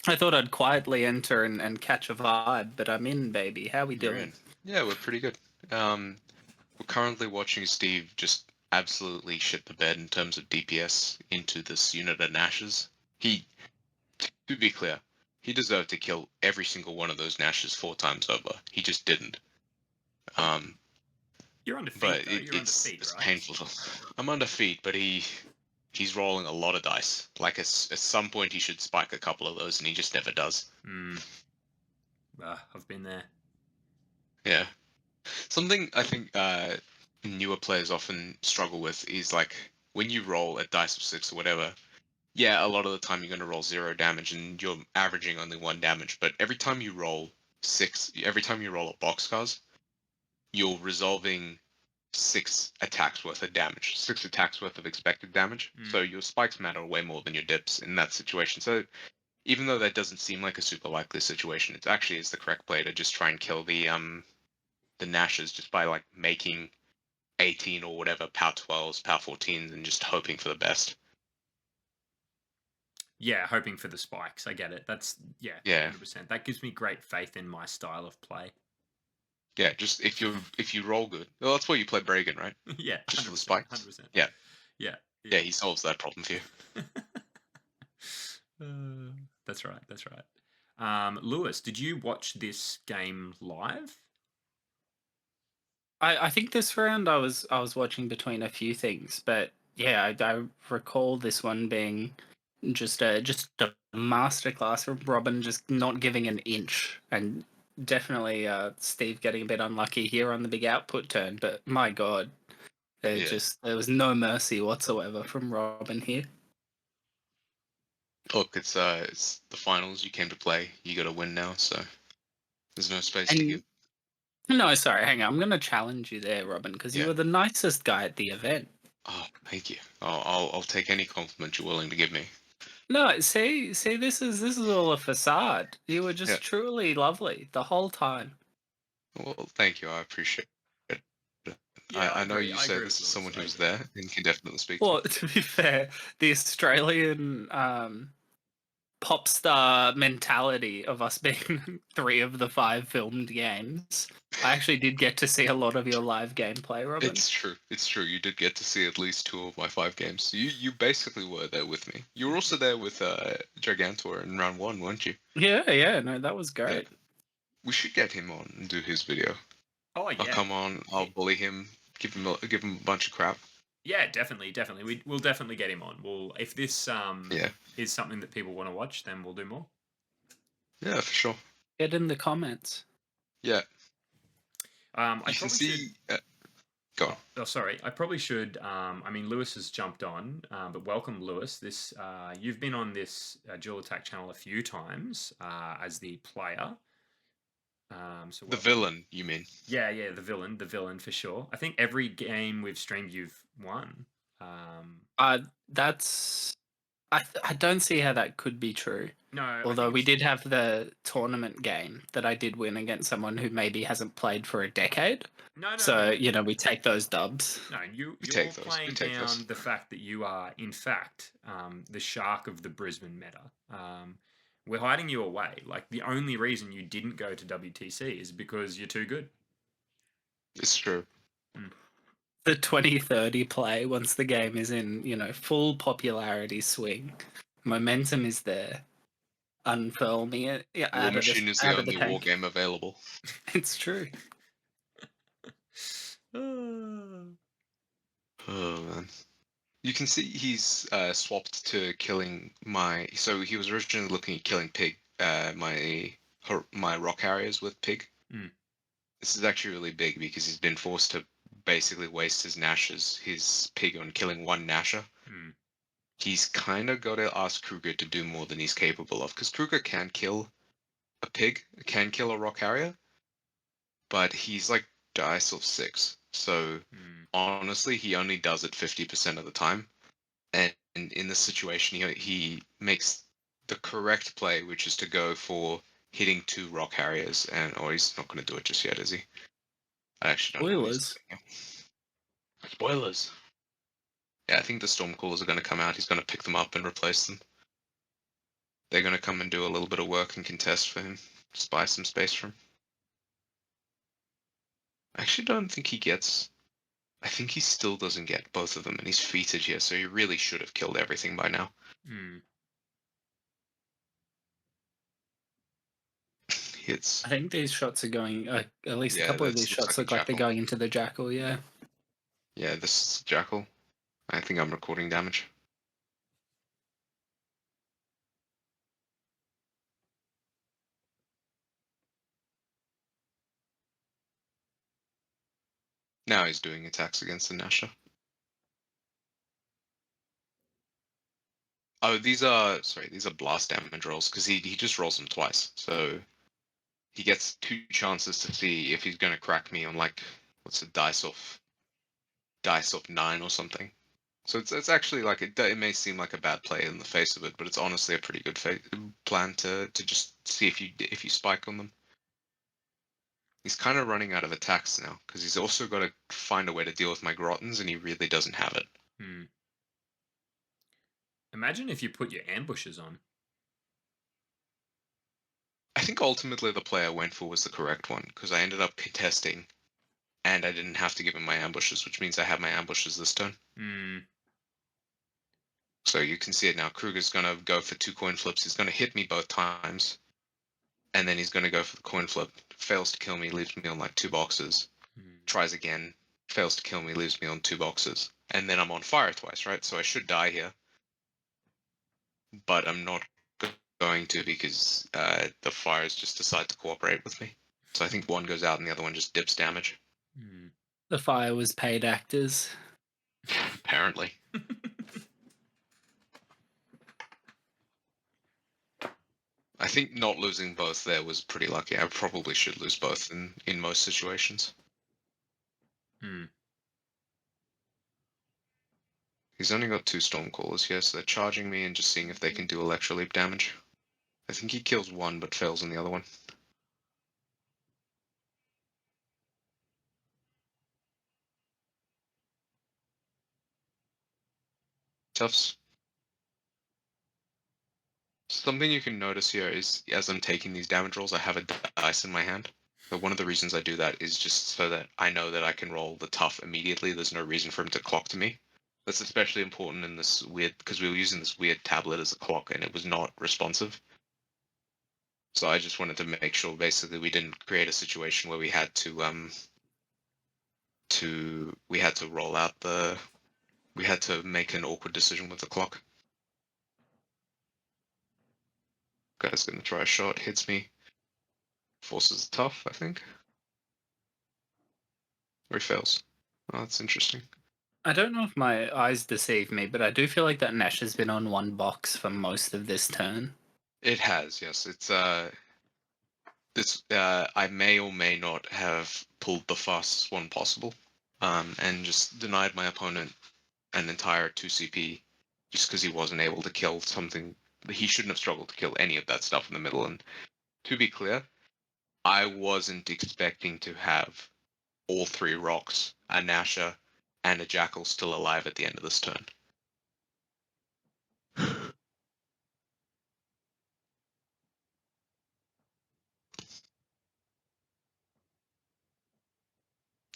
I thought I'd quietly enter and catch a vibe, but I'm in, baby. How we You're doing? in. Yeah, we're pretty good. We're currently watching Steve just absolutely shit the bed in terms of DPS into this unit of Nashes. To be clear, he deserved to kill every single one of those Nashes 4 times over. He just didn't. You're under feet, But though. You're under feet, it's right? painful. I'm under feet, but he's rolling a lot of dice. Like at some point he should spike a couple of those, and he just never does. I've been there. Yeah. Something I think newer players often struggle with is like when you roll a dice of 6 or whatever. Yeah, a lot of the time you're going to roll 0 damage, and you're averaging only 1 damage. But every time you roll 6, every time you roll a boxcars, you're resolving 6 attacks worth of damage, 6 attacks worth of expected damage. So your spikes matter way more than your dips in that situation. So even though that doesn't seem like a super likely situation, it actually is the correct play to just try and kill the Nashes just by like making 18 or whatever power 12s, power 14s, and just hoping for the best. Yeah, hoping for the spikes. I get it. That's yeah, 100%. That gives me great faith in my style of play. Yeah, just if you roll good. Well, that's why you play Bragan, right? Yeah, Just for the 100%. spikes. 100%. Yeah. Yeah. Yeah, he solves that problem for you. That's right. That's right. Lewis, did you watch this game live? I think this round I was watching between a few things, but yeah, I recall this one being just a masterclass from Robin, just not giving an inch, and definitely Steve getting a bit unlucky here on the big output turn. But my God, there was no mercy whatsoever from Robin here. Look, it's the finals. You came to play. You got to win now, so there's no space to give. No, sorry, hang on. I'm going to challenge you there, Robin, because you were the nicest guy at the event. Oh, thank you. I'll take any compliment you're willing to give me. No, see, this is all a facade. You were just truly lovely the whole time. Well, thank you. I appreciate it. Yeah, I know you say this as someone who's there and can definitely speak. Well, to be fair, the Australian pop star mentality of us being 3 of the 5 filmed games. I actually did get to see a lot of your live gameplay, Robin. It's true. It's true. You did get to see at least 2 of my 5 games. You basically were there with me. You were also there with Gigantor in round 1, weren't you? Yeah. No, that was great. Yeah. We should get him on and do his video. Oh yeah. I'll come on. I'll bully him. Give him a bunch of crap. Yeah, definitely. We'll definitely get him on. If this is something that people want to watch, then we'll do more. Yeah, for sure. Get in the comments. Yeah. I can see. Go on. Oh, sorry. I probably should. I mean, Lewis has jumped on, but welcome, Lewis. This you've been on this Dual Attack channel a few times as the player. So the villain, you mean? Yeah, the villain for sure. I think every game we've streamed, you've won. That's. I don't see how that could be true. No. Although we did have the tournament game that I did win against someone who maybe hasn't played for a decade. No. So, we take those dubs. No, you're playing down the fact that you are, in fact, the shark of the Brisbane meta. We're hiding you away. Like, the only reason you didn't go to WTC is because you're too good. It's true. The 2030 play, once the game is in, full popularity swing, momentum is there. Unfurl me. Yeah, Warmachine is the only war game available. It's true. Oh man. You can see he's swapped to killing my. So he was originally looking at killing Pig, my rock carriers with Pig. This is actually really big because he's been forced to basically waste his Nashes, his Pig, on killing 1 Nasher. He's kind of got to ask Kruger to do more than he's capable of, because Kruger can kill a Pig, can kill a rock carrier, but he's like dice of 6. So honestly, he only does it 50% of the time. And in this situation, he makes the correct play, which is to go for hitting 2 rock carriers, or he's not going to do it just yet, is he? I actually don't know what he's Spoilers. doing here. Spoilers. Yeah, I think the Stormcallers are going to come out. He's going to pick them up and replace them. They're going to come and do a little bit of work and contest for him. Just buy some space from him. I actually don't think he gets... I think he still doesn't get both of them, and he's feated here, so he really should have killed everything by now. Hmm. Hits. I think these shots are going. At least a Yeah, couple of that these looks shots like a look like they're Jackal. going into the Jackal. Yeah. Yeah, this is Jackal. I think I'm recording damage. Now he's doing attacks against the Nasher. Oh, these are blast damage rolls, because he just rolls them twice. So he gets 2 chances to see if he's gonna crack me on, like, what's a dice off 9 or something. So it's actually like it may seem like a bad play in the face of it, but it's honestly a pretty good plan to just see if you spike on them. He's kind of running out of attacks now, because he's also got to find a way to deal with my Grottons, and he really doesn't have it. Hmm. Imagine if you put your ambushes on. I think ultimately the play I went for was the correct one, because I ended up contesting, and I didn't have to give him my ambushes, which means I have my ambushes this turn. Hmm. So you can see it now. Kruger's going to go for 2 coin flips. He's going to hit me both times, and then he's going to go for the coin flip. Fails to kill me, leaves me on like 2 boxes. Tries again, fails to kill me, leaves me on 2 boxes. And then I'm on fire twice, right? So I should die here. But I'm not going to, because the fires just decide to cooperate with me. So I think one goes out and the other one just dips damage. Hmm. The fire was paid actors. Apparently. I think not losing both there was pretty lucky. I probably should lose both in most situations. Hmm. He's only got 2 Stormcallers here, so they're charging me and just seeing if they can do Electroleap damage. I think he kills one but fails on the other one. Toughs. Something you can notice here is, as I'm taking these damage rolls, I have a dice in my hand. But one of the reasons I do that is just so that I know that I can roll the tough immediately. There's no reason for him to clock to me. That's especially important in this weird, because we were using this weird tablet as a clock and it was not responsive. So I just wanted to make sure basically we didn't create a situation where we had to roll out we had to make an awkward decision with the clock. Guy's gonna try a shot, hits me. Forces tough, I think. Or he fails. Oh, that's interesting. I don't know if my eyes deceive me, but I do feel like that Nash has been on one box for most of this turn. It has, yes. It's I may or may not have pulled the fastest one possible, and just denied my opponent an entire 2 CP just because he wasn't able to kill something. He shouldn't have struggled to kill any of that stuff in the middle. And to be clear, I wasn't expecting to have all 3 rocks, a Nasha, and a Jackal still alive at the end of this turn.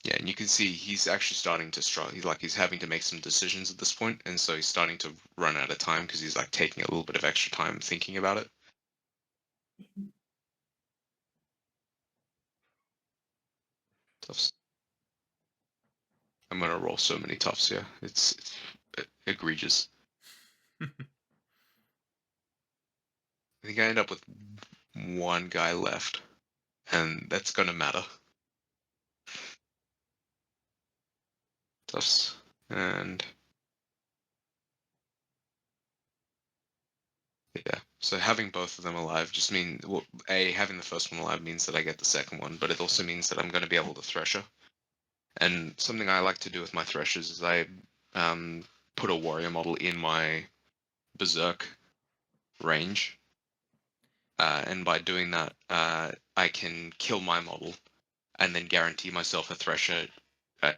Yeah, and you can see he's actually starting to struggle. He's having to make some decisions at this point, and so he's starting to run out of time because he's like taking a little bit of extra time thinking about it. Toughs. I'm gonna roll so many toughs here. It's egregious. I think I end up with 1 guy left, and that's gonna matter. Toughs and yeah. So having both of them alive just means, well, having the first one alive means that I get the second one, but it also means that I'm going to be able to Thresher. And something I like to do with my Threshers is I put a warrior model in my Berserk range. And by doing that, I can kill my model and then guarantee myself a Thresher, a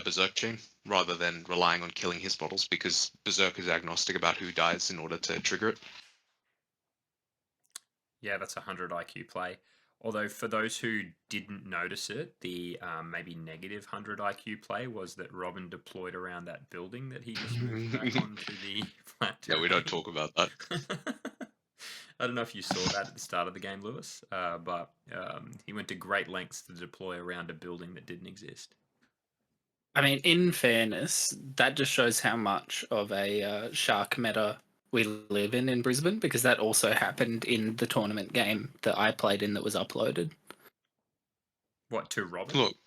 Berserk chain, rather than relying on killing his models, because Berserk is agnostic about who dies in order to trigger it. Yeah, that's a 100 IQ play. Although for those who didn't notice it, the maybe negative 100 IQ play was that Robin deployed around that building that he just moved back onto the flat terrain. Yeah, we don't talk about that. I don't know if you saw that at the start of the game, Lewis, but he went to great lengths to deploy around a building that didn't exist. I mean, in fairness, that just shows how much of a shark meta we live in Brisbane, because that also happened in the tournament game that I played in that was uploaded. What, to Robin? Look,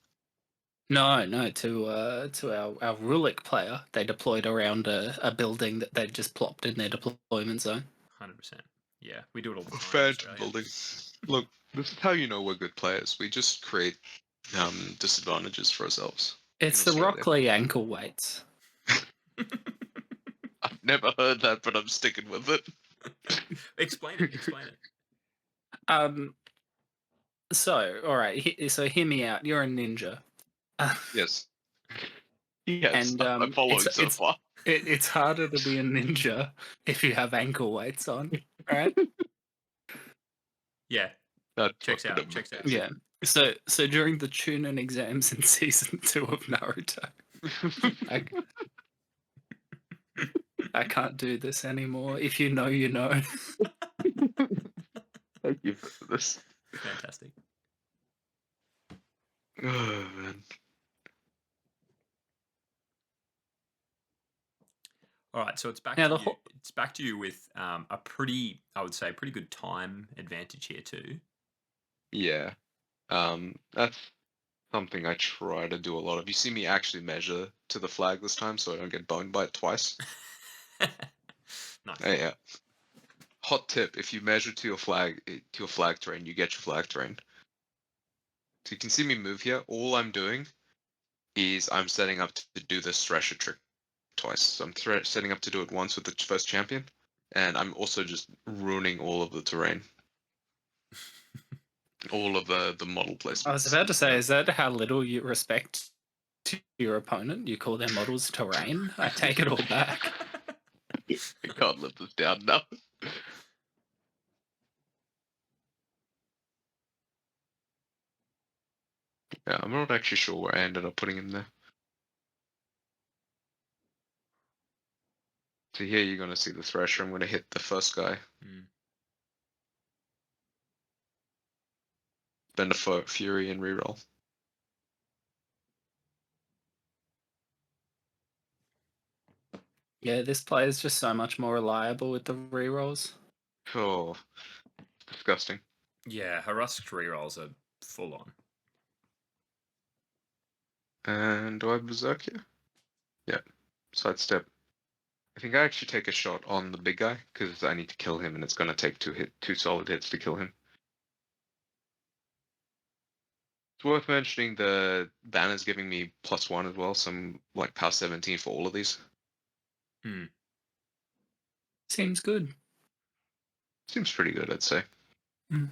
No, to our Rulik player. They deployed around a building that they'd just plopped in their deployment zone. 100%. Yeah, we do it all the time. Phantom building. Look, this is how you know we're good players. We just create disadvantages for ourselves. It's the Rock Lee ankle weights. I've never heard that, but I'm sticking with it. Explain it. Explain it. So, all right. So, hear me out. You're a ninja. Yes. Yes. And I'm following so far. It's harder to be a ninja if you have ankle weights on, right? Yeah. That Checks out. Yeah. So during the Chunin exams in season 2 of Naruto, I can't do this anymore. If you know, you know. Thank you for this. Fantastic. Oh man. All right, so it's back Now to you. It's back to you with a pretty, I would say, pretty good time advantage here too. Yeah. That's something I try to do a lot of. You see me actually measure to the flag this time, so I don't get boned by it twice. Nice. Yeah. Hot tip: if you measure to your flag terrain, you get your flag terrain. So you can see me move here. All I'm doing is I'm setting up to do this Thresher trick twice. So I'm setting up to do it once with the first champion, and I'm also just ruining all of the terrain. All of the model placements. I was about to say, is that how little you respect to your opponent? You call their models terrain? I take it all back. I can't let this down now. Yeah, I'm not actually sure where I ended up putting him there. So here you're going to see the Thresher. I'm going to hit the first guy. Bend a Fury and reroll. Yeah, this play is just so much more reliable with the rerolls. Oh, disgusting. Yeah, Harusk's rerolls are full on. And do I Berserk here? Yeah. Sidestep. I think I actually take a shot on the big guy because I need to kill him, and it's going to take two solid hits to kill him. It's worth mentioning the banner's giving me +1 as well, so I'm like power 17 for all of these. Seems good. Seems pretty good, I'd say. I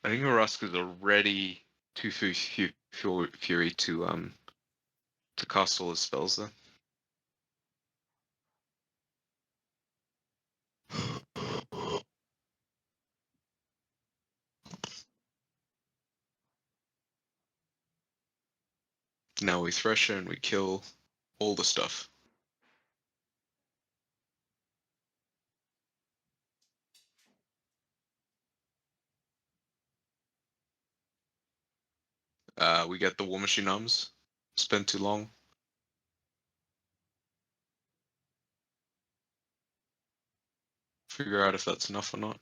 think Rusk is already too Fury to cast all his spells there. Now we Thresher and we kill all the stuff. We get the Warmachine arms. Spend too long. Figure out if that's enough or not.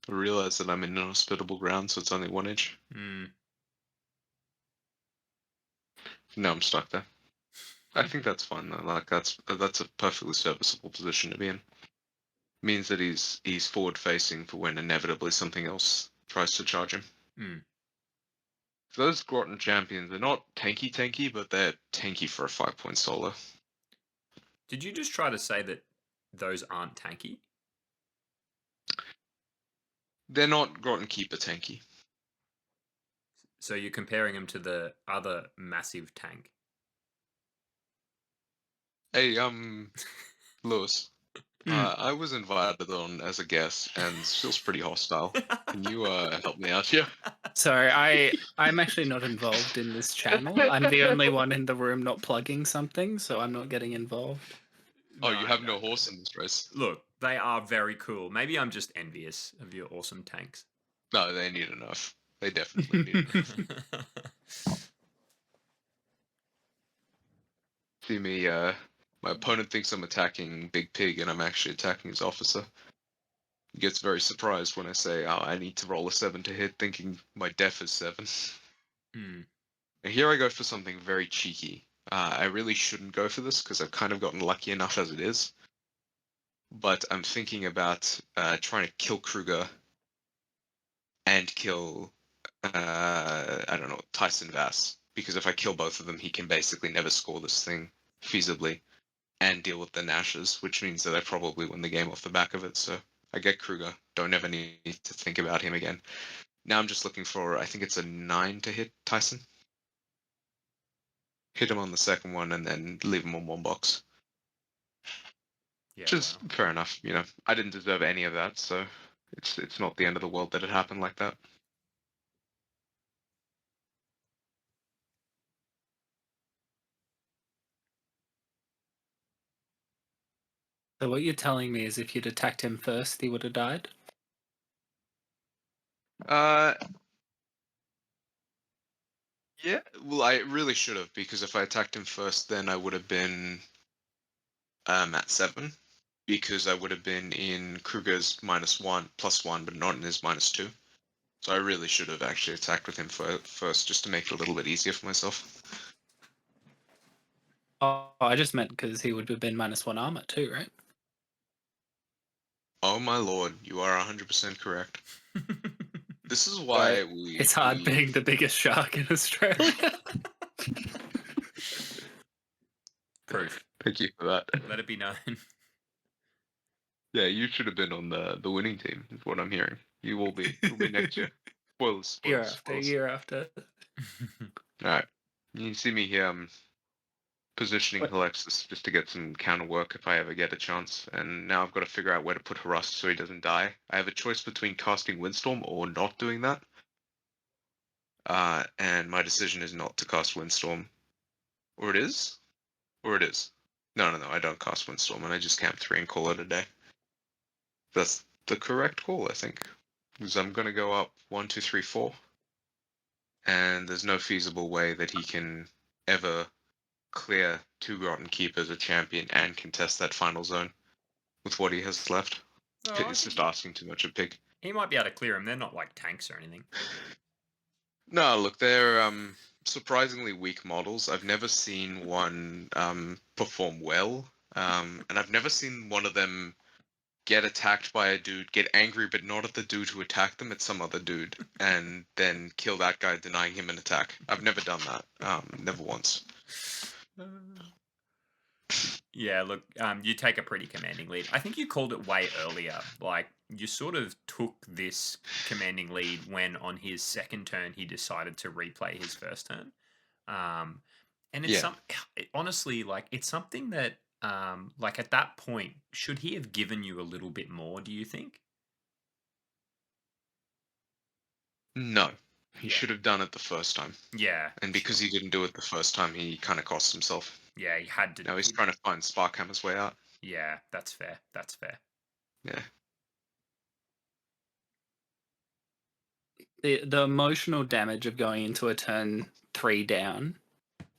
I realize that I'm in inhospitable ground, so it's only 1 inch. Now I'm stuck there. I think that's fine though. Like that's a perfectly serviceable position to be in. Means that he's forward facing for when inevitably something else tries to charge him. Those Grotton champions, they're not tanky, but they're tanky for a 5-point solo. Did you just try to say that those aren't tanky? They're not Groton Keeper tanky. So you're comparing him to the other massive tank. Hey, Lewis. I was invited on as a guest, and this feels pretty hostile. Can you help me out here? Sorry, I'm actually not involved in this channel. I'm the only one in the room not plugging something, so I'm not getting involved. Oh, you have no horse in this race. Look, they are very cool. Maybe I'm just envious of your awesome tanks. No, they need enough. They definitely need enough. See me, my opponent thinks I'm attacking Big Pig, and I'm actually attacking his officer. He gets very surprised when I say, oh, I need to roll a 7 to hit, thinking my def is 7. Hmm. And here I go for something very cheeky. I really shouldn't go for this, because I've kind of gotten lucky enough as it is. But I'm thinking about trying to kill Kruger and kill, I don't know, Tyson Vass. Because if I kill both of them, he can basically never score this thing feasibly and deal with the Nashes, which means that I probably win the game off the back of it. So I get Kruger. Don't ever need to think about him again. Now I'm just looking for, I think it's a 9 to hit Tyson. Hit him on the second one and then leave him on one box. Yeah, Which is fair enough. You know, I didn't deserve any of that, so it's not the end of the world that it happened like that. So what you're telling me is if you'd attacked him first, he would have died? Yeah, well, I really should have, because if I attacked him first, then I would have been at 7, because I would have been in Kruger's -1, +1, but not in his -2. So I really should have actually attacked with him first, just to make it a little bit easier for myself. Oh, I just meant because he would have been -1 armor too, right? Oh my lord, you are 100% correct. This is why It's hard being the biggest shark in Australia. Proof. Thank you for that. Let it be known. Yeah, you should have been on the winning team, is what I'm hearing. You will be. You'll be next year. Spoilers, Year spoilers, after spoilers. year after. Alright. You see me here, positioning What? Alexis just to get some counter work if I ever get a chance. And now I've got to figure out where to put Harust so he doesn't die. I have a choice between casting Windstorm or not doing that. And my decision is not to cast Windstorm. Or it is? Or it is? No, I don't cast Windstorm, and I just camp 3 and call it a day. That's the correct call, I think. Because I'm going to go up 1, 2, 3, 4. And there's no feasible way that he can ever clear 2 Groton Keep as a champion and contest that final zone with what he has left. No, It's just asking too much of Pig. he might be able to clear them. They're not like tanks or anything. No, look, they're surprisingly weak models. I've never seen one perform well, and I've never seen one of them get attacked by a dude, get angry, but not at the dude who attacked them, it's some other dude, and then kill that guy, denying him an attack. I've never done that. Never once. Yeah, look, you take a pretty commanding lead. I think you called it way earlier. Like, you sort of took this commanding lead when on his second turn he decided to replay his first turn. And it's honestly, like, it's something that, like, at that point, should he have given you a little bit more, do you think? No. He should have done it the first time. Yeah. And because he didn't do it the first time, he kind of cost himself. Yeah, he had to. Now he's trying to find Sparkhammer's way out. Yeah, that's fair. That's fair. Yeah. The emotional damage of going into a turn 3 down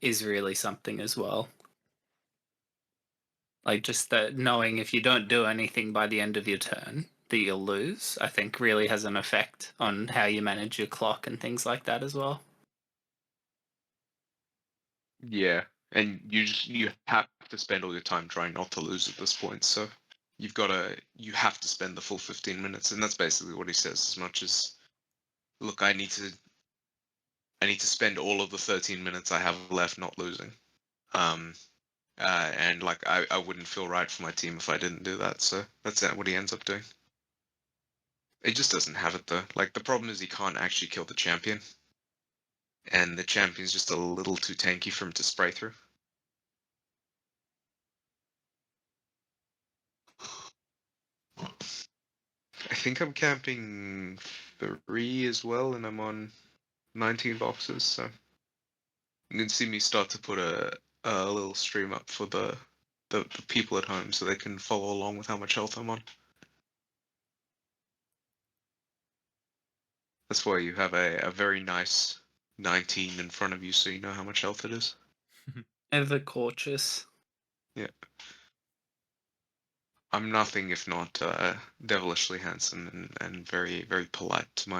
is really something as well. Like, just that knowing if you don't do anything by the end of your turn that you'll lose, I think really has an effect on how you manage your clock and things like that as well. Yeah, and you have to spend all your time trying not to lose at this point. So you have to spend the full 15 minutes, and that's basically what he says. As much as, look, I need to spend all of the 13 minutes I have left not losing. And like I wouldn't feel right for my team if I didn't do that. So that's what he ends up doing. It just doesn't have it though. Like the problem is he can't actually kill the champion. And the champion's just a little too tanky for him to spray through. I think I'm camping 3 as well, and I'm on 19 boxes, so you can see me start to put a little stream up for the people at home so they can follow along with how much health I'm on. That's why you have a very nice 19 in front of you so you know how much health it is. Ever cautious. Yeah. I'm nothing if not devilishly handsome and very, very polite to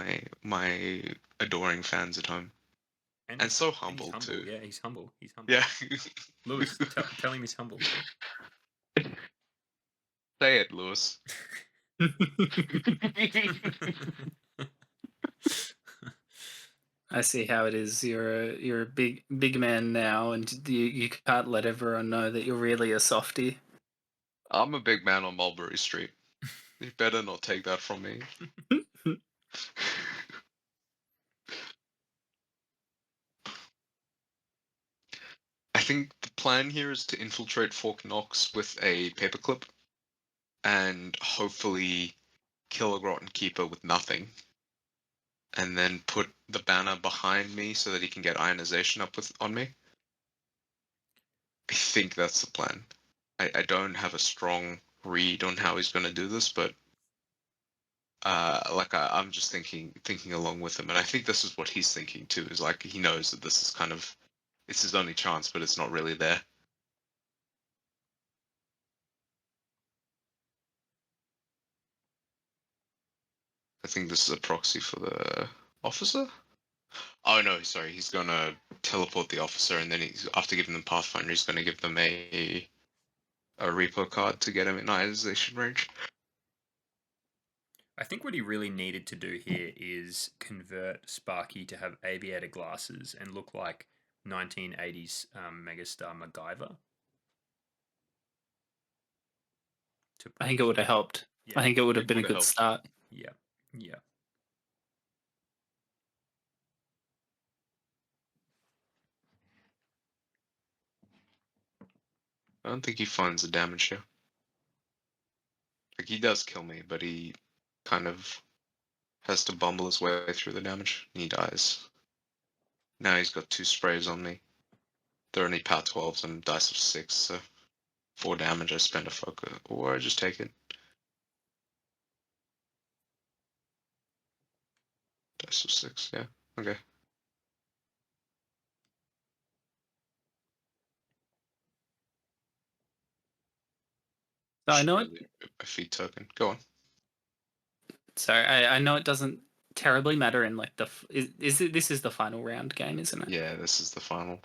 my adoring fans at home. And so humble, he's too. Yeah, he's humble. He's humble. Yeah. Lewis, tell him he's humble. Say it, Lewis. I see how it is. You're a big man now, and you can't let everyone know that you're really a softie. I'm a big man on Mulberry Street. You better not take that from me. I think the plan here is to infiltrate Fort Knox with a paperclip and hopefully kill a Groton Keeper with nothing. And then put the banner behind me so that he can get ionization up on me. I think that's the plan. I don't have a strong read on how he's going to do this, but I'm just thinking along with him, and I think this is what he's thinking too. Is like he knows that this is kind of it's his only chance, but it's not really there. I think this is a proxy for the officer. Oh no, sorry, he's gonna teleport the officer, and then he's after giving them Pathfinder, he's gonna give them a repo card to get him in ionization range. I think what he really needed to do here is convert Sparky to have aviator glasses and look like 1980s megastar MacGyver. I think it would have helped. Yeah. I think it would have been a would've good helped. start. Yeah. Yeah. I don't think he finds the damage here. Like he does kill me, but he kind of has to bumble his way through the damage. And he dies. Now he's got 2 sprays on me. They're only power 12s and dice of 6, so 4 damage. I spend a focus, or I just take it. Dice of 6, yeah. Okay. So I know Really a feed token. Go on. Sorry, I know it doesn't terribly matter in like the this is the final round game, isn't it? Yeah, this is the final.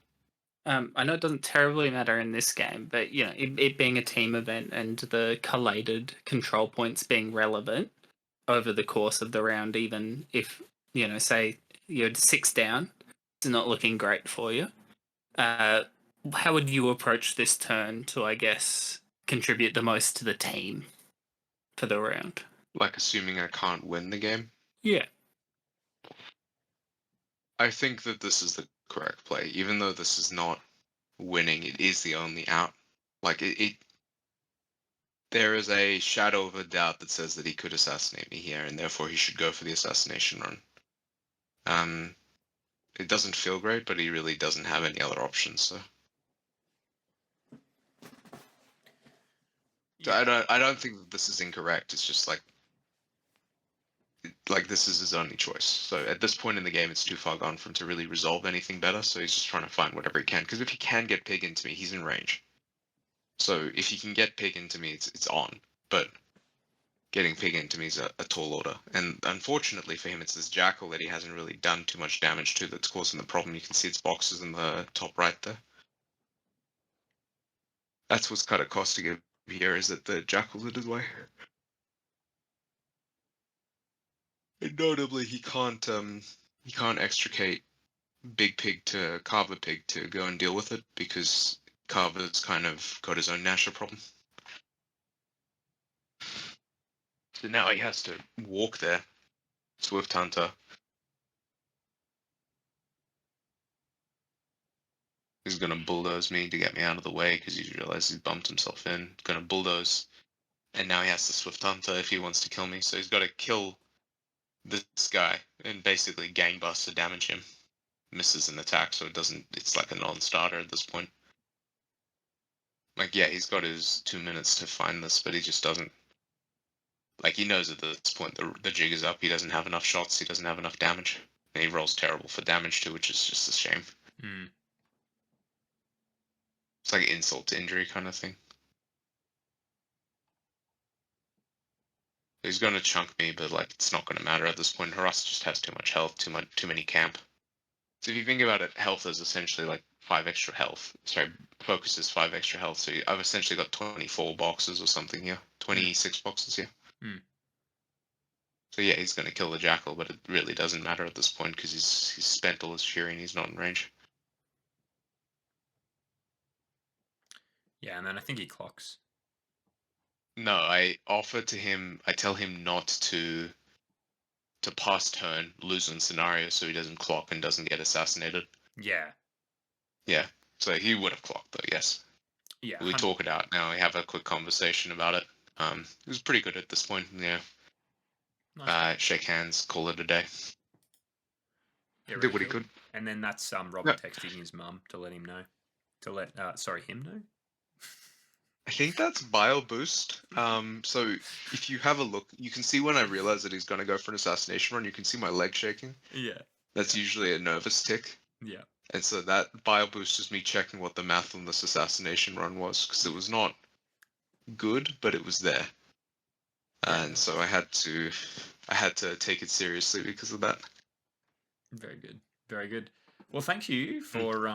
I know it doesn't terribly matter in this game, but you know, it being a team event and the collated control points being relevant over the course of the round, even if you know, say you're 6 down, it's not looking great for you. How would you approach this turn to, I guess, contribute the most to the team for the round? Like assuming I can't win the game. Yeah. I think that this is the correct play, even though this is not winning. It is the only out. Like there is a shadow of a doubt that says that he could assassinate me here, and therefore he should go for the assassination run. It doesn't feel great, but he really doesn't have any other options. So, Yeah. I don't think that this is incorrect. It's just like this is his only choice. So at this point in the game, it's too far gone for him to really resolve anything better. So he's just trying to find whatever he can. Because if he can get pig into me, he's in range. So if he can get pig into me, it's on. But getting pig into me is a tall order. And unfortunately for him, it's this jackal that he hasn't really done too much damage to that's causing the problem. You can see its boxes in the top right there. That's what's kind of costing him here, is that the jackal's in his way. And notably, he can't extricate Big Pig to Carver Pig to go and deal with it because Carver's kind of got his own Nasher problem. So now he has to walk there Swift Hunter. He's gonna bulldoze me to get me out of the way because he realizes he's bumped himself in. Gonna bulldoze, and now he has to Swift Hunter if he wants to kill me. So he's got to kill this guy and basically gangbuster damage him. Misses an attack, so it doesn't. It's like a non-starter at this point. Like, yeah, he's got his 2 minutes to find this, but he just doesn't. Like, he knows at this point the jig is up. He doesn't have enough shots. He doesn't have enough damage. And he rolls terrible for damage too, which is just a shame. Mm. It's like insult to injury kind of thing. He's going to chunk me, but like it's not going to matter at this point. Haras just has too much health, too many camp. So if you think about it, health is essentially like 5 extra health. Sorry, focus is 5 extra health. So I've essentially got 24 boxes or something here. 26 boxes here. Mm. So yeah, he's going to kill the Jackal, but it really doesn't matter at this point because he's spent all his fury and he's not in range. Yeah, and then I think he clocks. No, I offer to him. I tell him not to pass turn, lose on scenario, so he doesn't clock and doesn't get assassinated. Yeah. Yeah. So he would have clocked though. Yes. Yeah. We talk it out now. We have a quick conversation about it. It was pretty good at this point. Yeah. Nice. Shake hands, call it a day. Yeah, Did what he cool. could. And then that's Robin texting his mum to let him know. To let him know. I think that's Bile Boost. So if you have a look, you can see when I realize that he's going to go for an assassination run, you can see my leg shaking. Yeah. That's usually a nervous tick. Yeah. And so that Bile Boost is me checking what the math on this assassination run was, because it was not good, but it was there. Yeah. And so I had to take it seriously because of that. Very good. Very good. Well, thank you for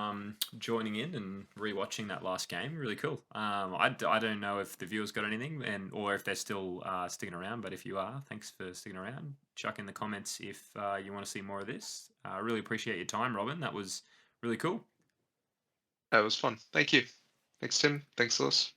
joining in and rewatching that last game. Really cool. I don't know if the viewers got anything or if they're still sticking around, but if you are, thanks for sticking around. Chuck in the comments if you want to see more of this. I really appreciate your time, Robin. That was really cool. That was fun. Thank you. Thanks, Tim. Thanks, Lewis.